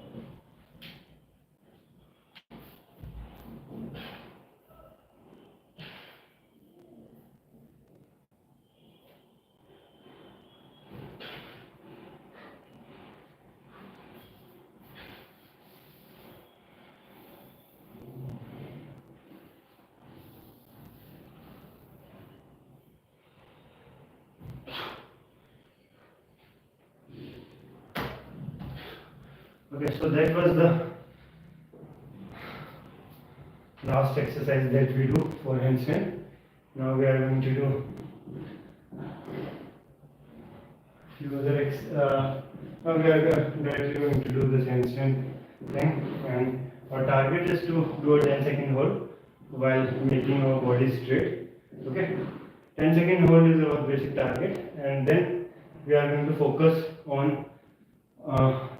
Okay, so that was the last exercise that we do for handstand. Now we are going to do few other now we are directly going to do this handstand thing, and our target is to do a 10-second hold while making our body straight. Okay, 10-second hold is our basic target, and then we are going to focus on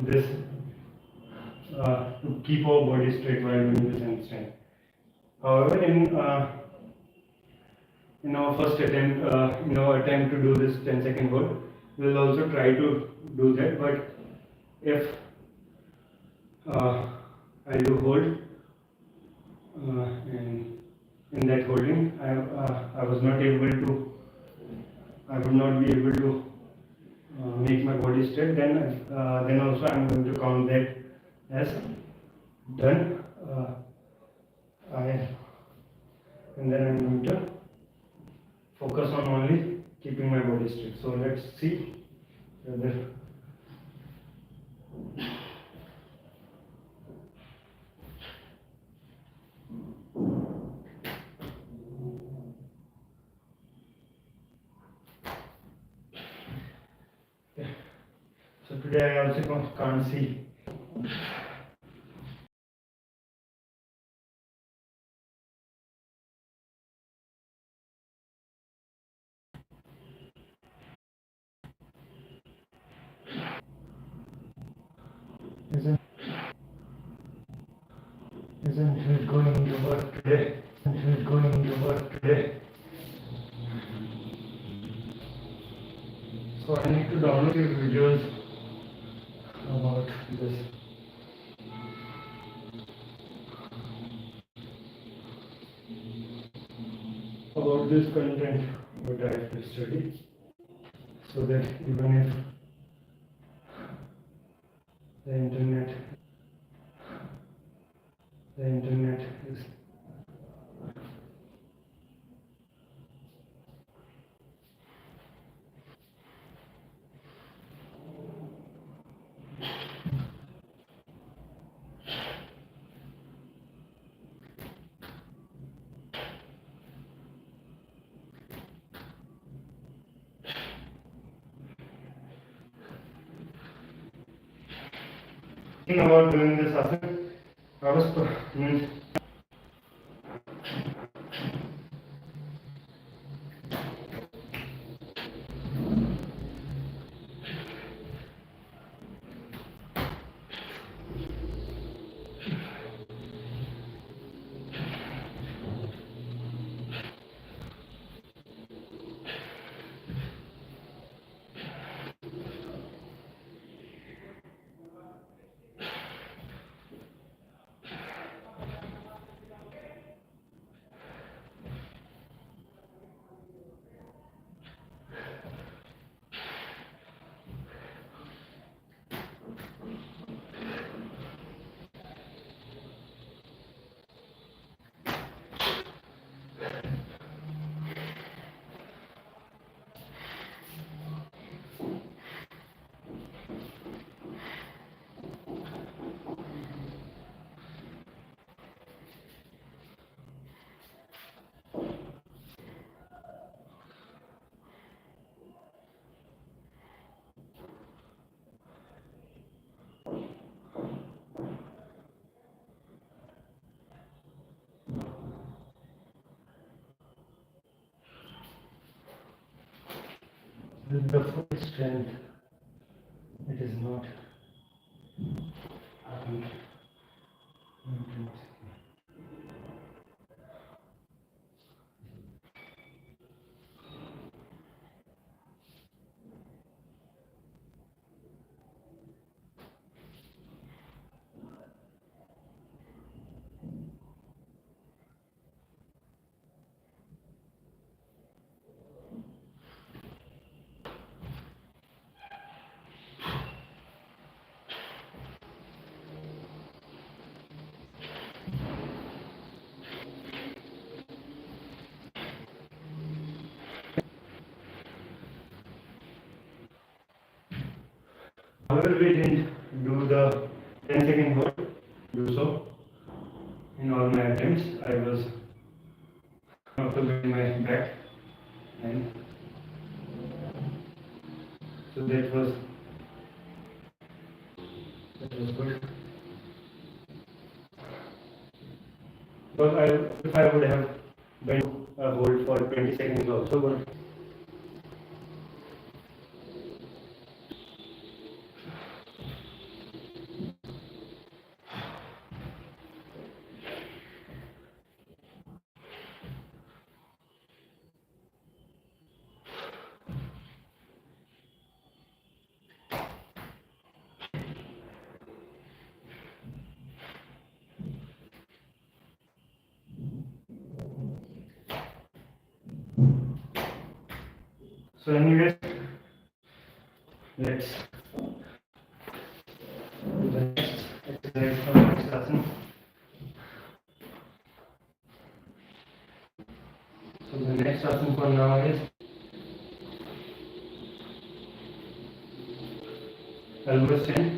this to keep our body straight while doing this handstand. However, in our first attempt, to do this 10-second hold, we will also try to do that. But if I do hold, and in that holding, I would not be able to make my body straight. Then also I am going to count that as done. And then I am going to focus on only keeping my body straight. So let's see whether so today I also can't see. Isn't it going this. About this content, what I have to study, so that even if the internet is about doing this asana. I was means with the full strength. It is not happening. However, we didn't do the 10-second hold. Do so. In all my attempts, I was also getting my back, and so that was good. But if I would have bent a hold for 20 seconds also good. So anyways, let's do the next exercise for next lesson. So the next lesson for now is elbow stand.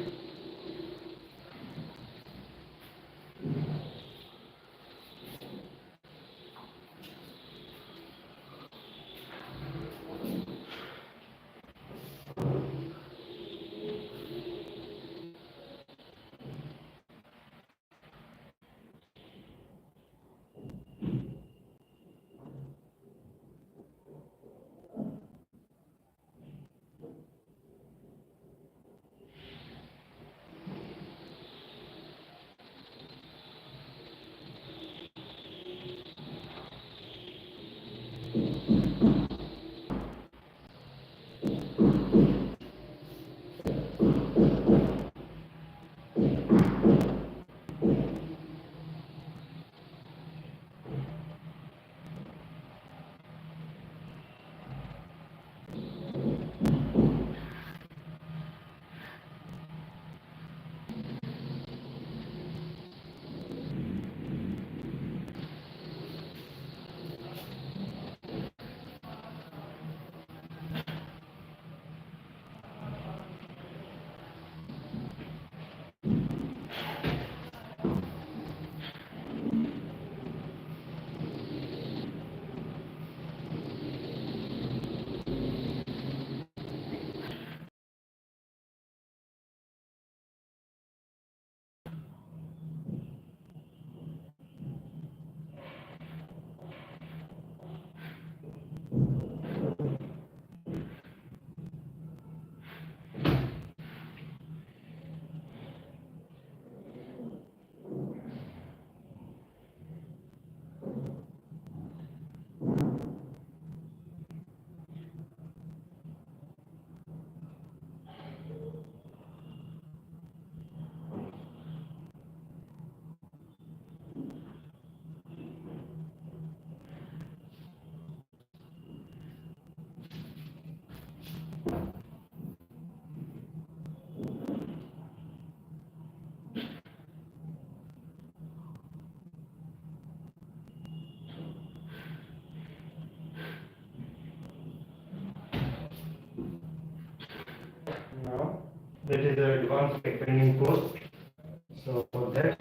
Now, that is the advanced training course. So for that,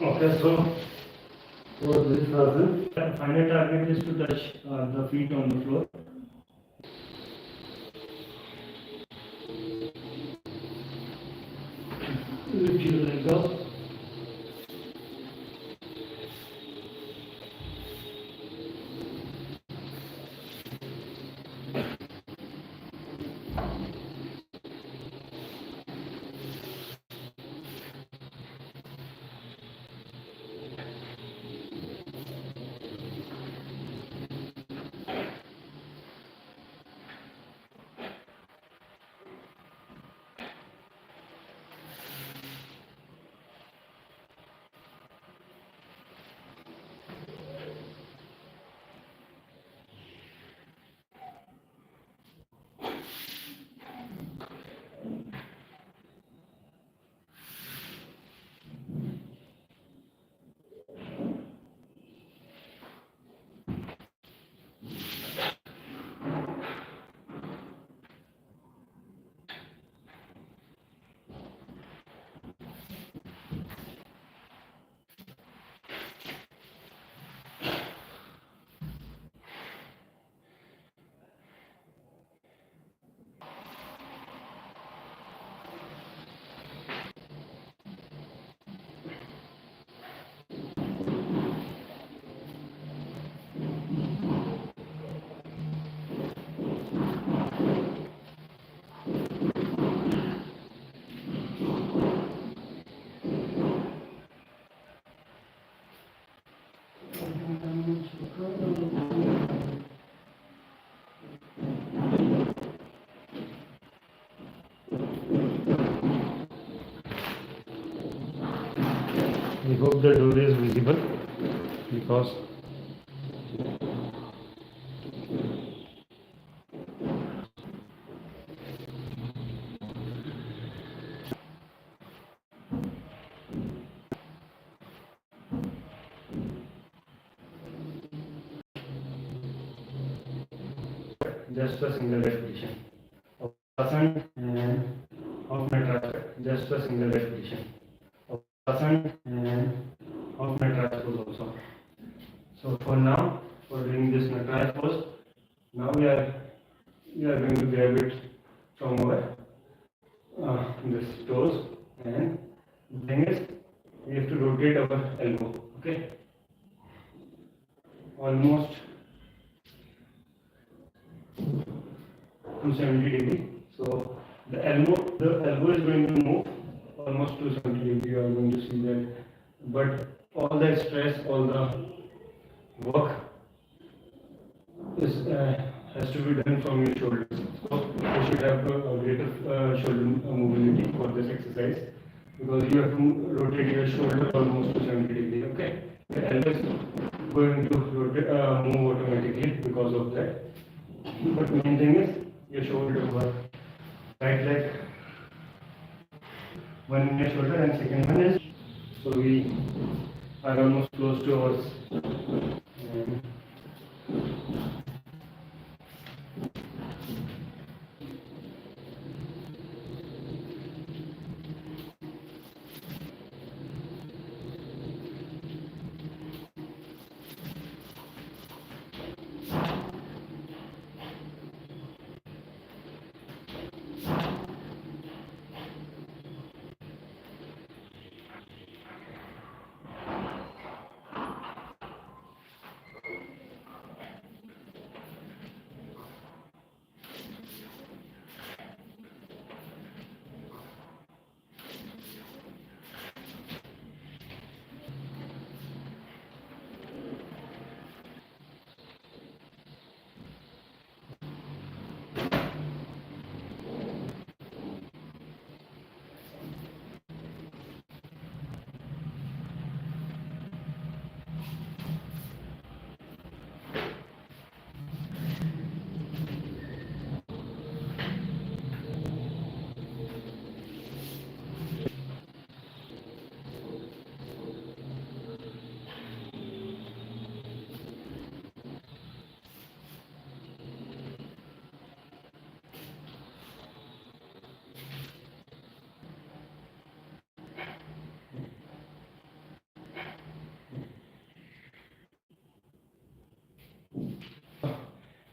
okay, so for this asana, the final target is to touch the feet on the floor. Lift your leg up. We hope the door is visible because just a single repetition. Asana and offline just a single repetition. Asana and of Nataraj pose also. So for now, for doing this Nataraj pose, now we are going to grab it from our this toes, and the thing is we have to rotate our elbow. Okay, almost 270 degree. So the elbow is going to move almost 270 degree. You are going to see that, but all the stress, all the work is has to be done from your shoulders. So you should have a greater shoulder mobility for this exercise, because you have to rotate your shoulder almost 270 degree. Okay, the elbow is going to rotate, move automatically because of that. But main thing is your shoulder work. Right leg, one in your shoulder, and second one is, so we are almost close to ours.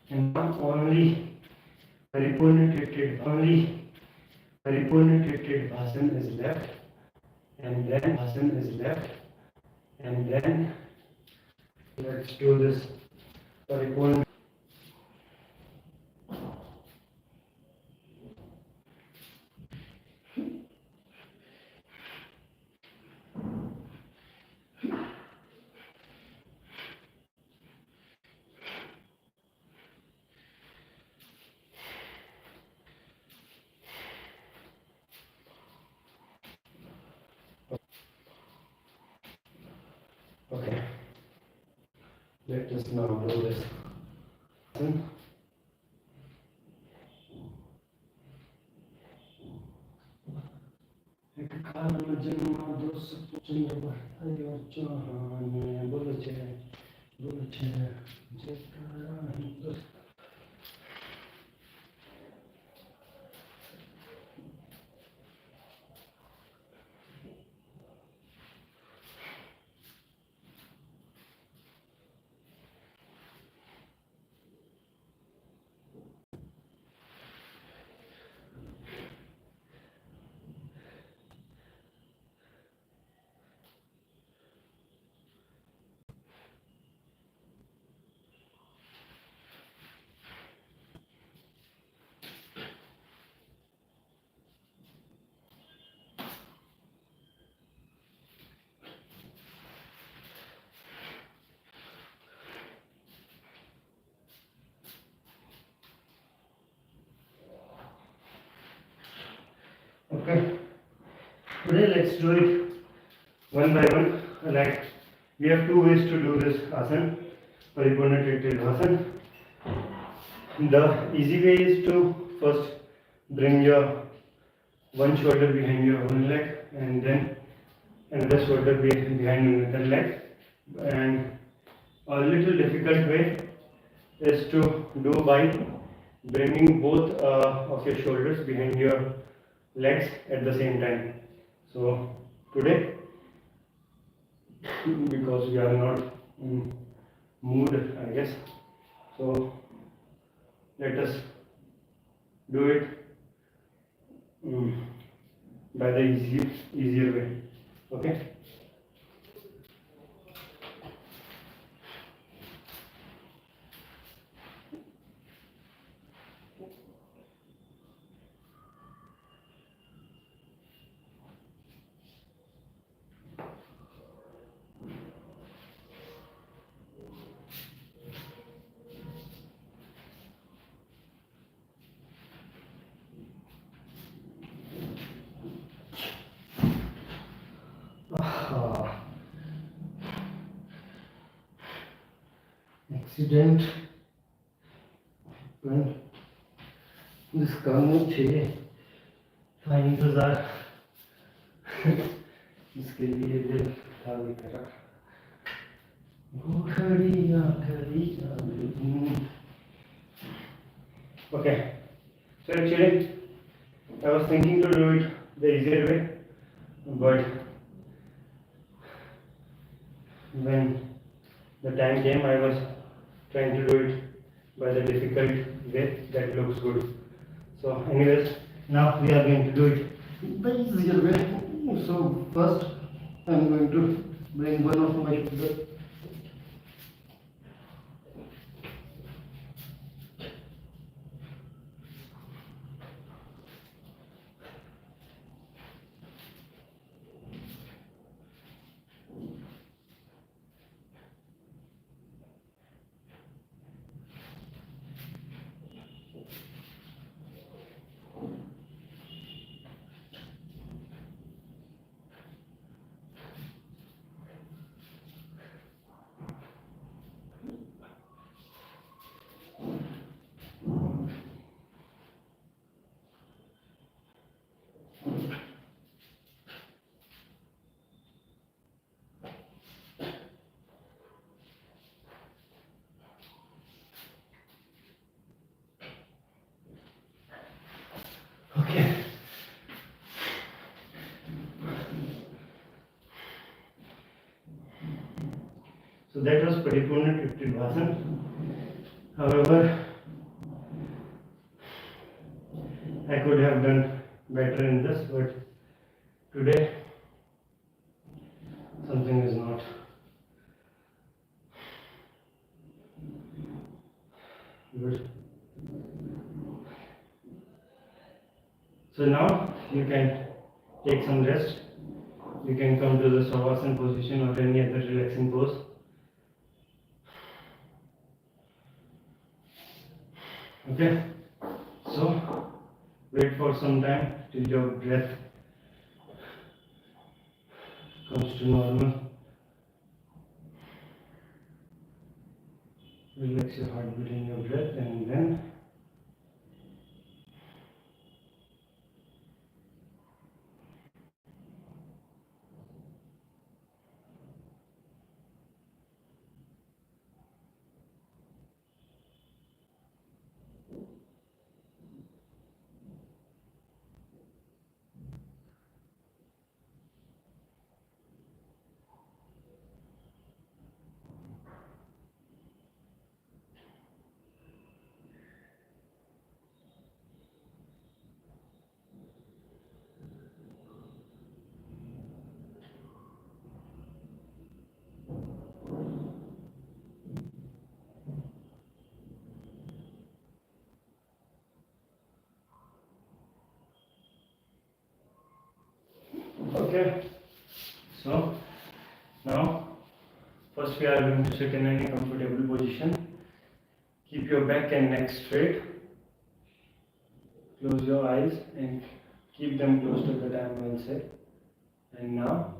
And now only Paripurna Asana is left, and then Asana is left, and then let's do this Paripurna. Okay, let us now do this. Okay, today let's do it one by one. Like, we have two ways to do this asana, Paripurna Trikonasana. The easy way is to first bring your one shoulder behind your one leg, and then another shoulder behind another leg. And a little difficult way is to do by bringing both of your shoulders behind your legs at the same time. So today because we are not in mood, I guess. So let us do it by the easier way. Okay. Accident when this काम चाहिए था इंतजार इसके लिए दिल था बेकरार घड़ियां Okay, so actually I was thinking to do it the easier way, but when the time came I was trying to do it by the difficult way that looks good. So anyways, now we are going to do it the easier way. So first I am going to bring one of my shoulders. Okay. So that was Paripurna Triptibhasan. However, I could have done better in this, but today something is not good. So now you can take some rest. You can come to the Savasana position or any other relaxing pose. Okay, so wait for some time till your breath comes to normal. Relax your heartbeat in your breath and then okay. So now first we are going to sit in any comfortable position. Keep your back and neck straight. Close your eyes and keep them closed till the time I will say. And now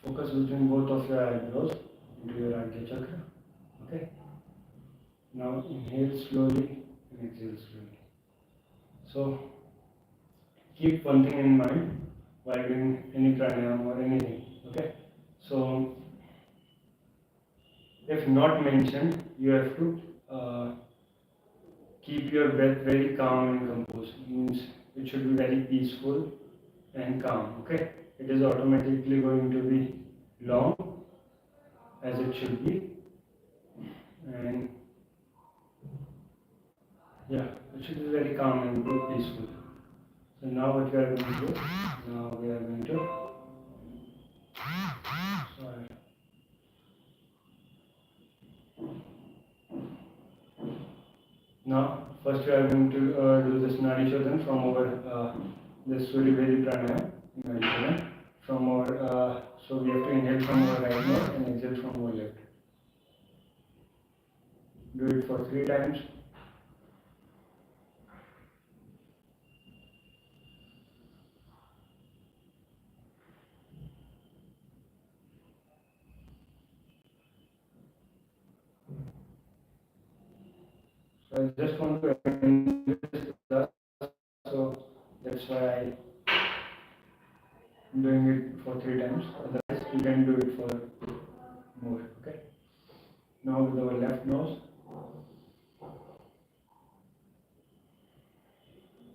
focus between both of your eyebrows into your Ajna chakra. Okay. Now inhale slowly and exhale slowly. So keep one thing in mind while doing any pranayam or anything. Okay. So if not mentioned, you have to keep your breath very calm and composed. Means it should be very peaceful and calm. Okay, it is automatically going to be long as it should be, and yeah, it should be very calm and peaceful. So now what we are going to do? Now we are going to. Sorry. Now, first we are going to do this Nadi Shodhan from our this Suryavedi pranayam. Nadi Shodhan from our so we have to inhale from our right nose and exhale from our left. Do it for 3 times. So I just want to end this class, so that's why I'm doing it for 3 times. Otherwise, you can do it for more. Okay. Now with our left nose,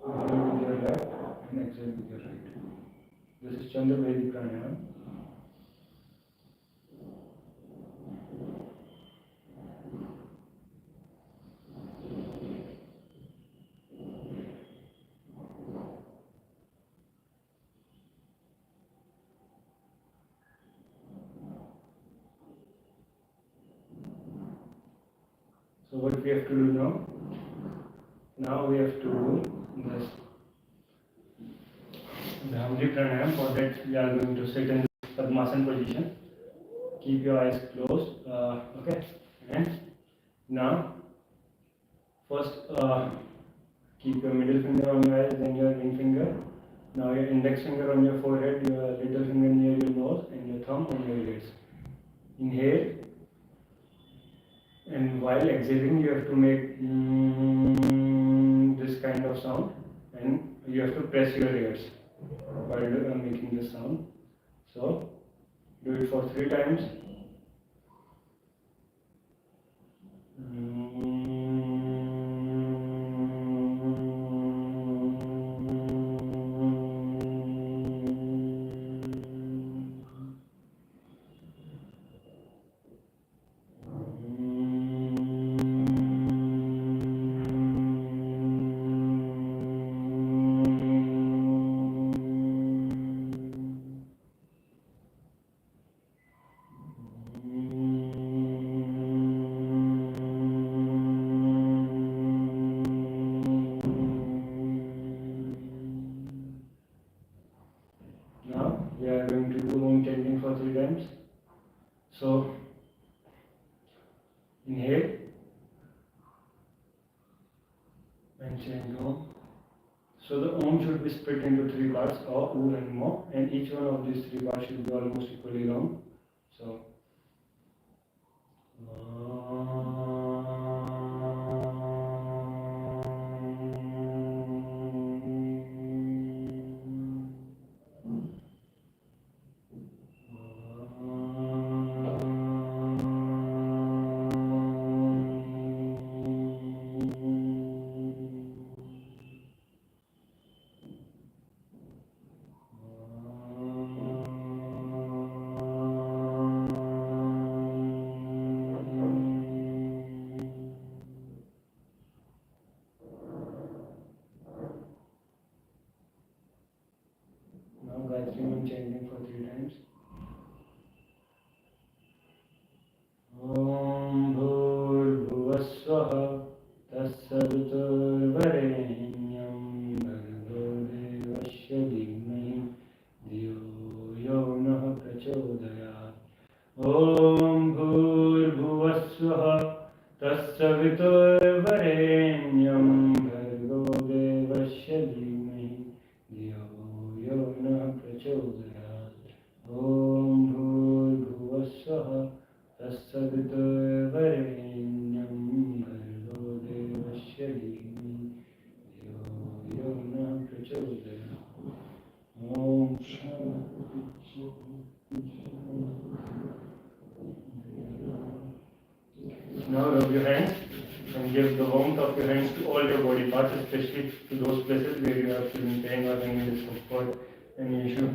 inhale with your left and exhale with your right. This is Chandravedi pranayam. So what we have to do now? Now we have to do this Bhramari pranayam. For that we are going to sit in this Padmasana position. Keep your eyes closed. Okay. And now first keep your middle finger on your eyes, then your ring finger. Now your index finger on your forehead, your little finger near your nose, and your thumb on your ears. Inhale. And while exhaling, you have to make this kind of sound, and you have to press your ears while making this sound. So, do it for 3 times. Now we are going to do Om chanting for 3 times. So inhale and chant Om. So the Om should be split into 3 parts, A, U and Mo, and each one of these 3 parts should be almost equally long. So I'm chanting for 3 times. Om Bhurvaswaha Tassaviturvarenyam Bhargo Devasya Dhimmahi Dhiyo Yo Nah Prachodayat. Om Bhurvaswaha Tassaviturvarenyam Bhargo Devasya Dhimmahi Dhiyo Yo Nah Prachodayat. Om Bhurvaswaha Tassaviturvarenyam Bhargo Devasya Dhimmahi Dhiyo Yo Nah Prachodayat. Om Shanti. Now rub your hands and give the warmth of your hands to all your body parts, especially to those places where you are feeling pain or any discomfort any issue.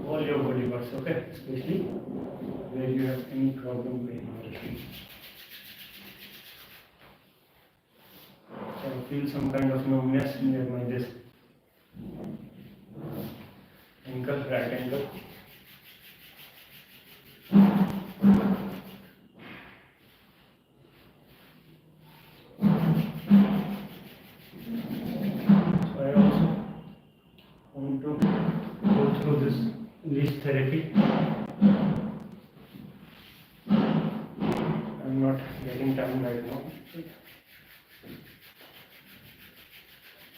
All your body parts, okay? Especially where you have any problem pain or issue. So I feel some kind of numbness near my this ankle, right ankle. So I also want to go through this least therapy. I'm not getting time right now.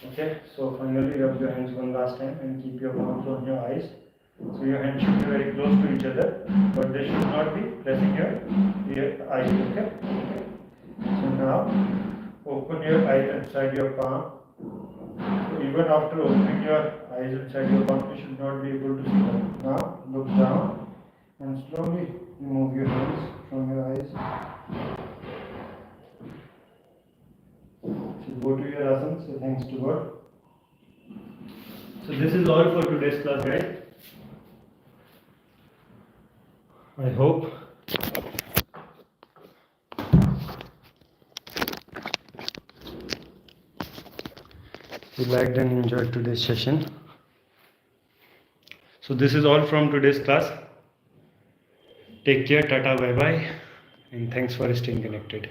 Okay, so finally rub your hands one last time and keep your palms on your eyes. So your hands should be very close to each other, but they should not be pressing your eyes. Okay. So now open your eyes inside your palm. So even after opening your eyes inside your palm, you should not be able to see them. Now look down and slowly remove your hands from your eyes. So go to your asanas. So thanks to God. So this is all for today's class, guys. I hope you liked and enjoyed today's session. So this is all from today's class. Take care, tata, bye bye, and thanks for staying connected.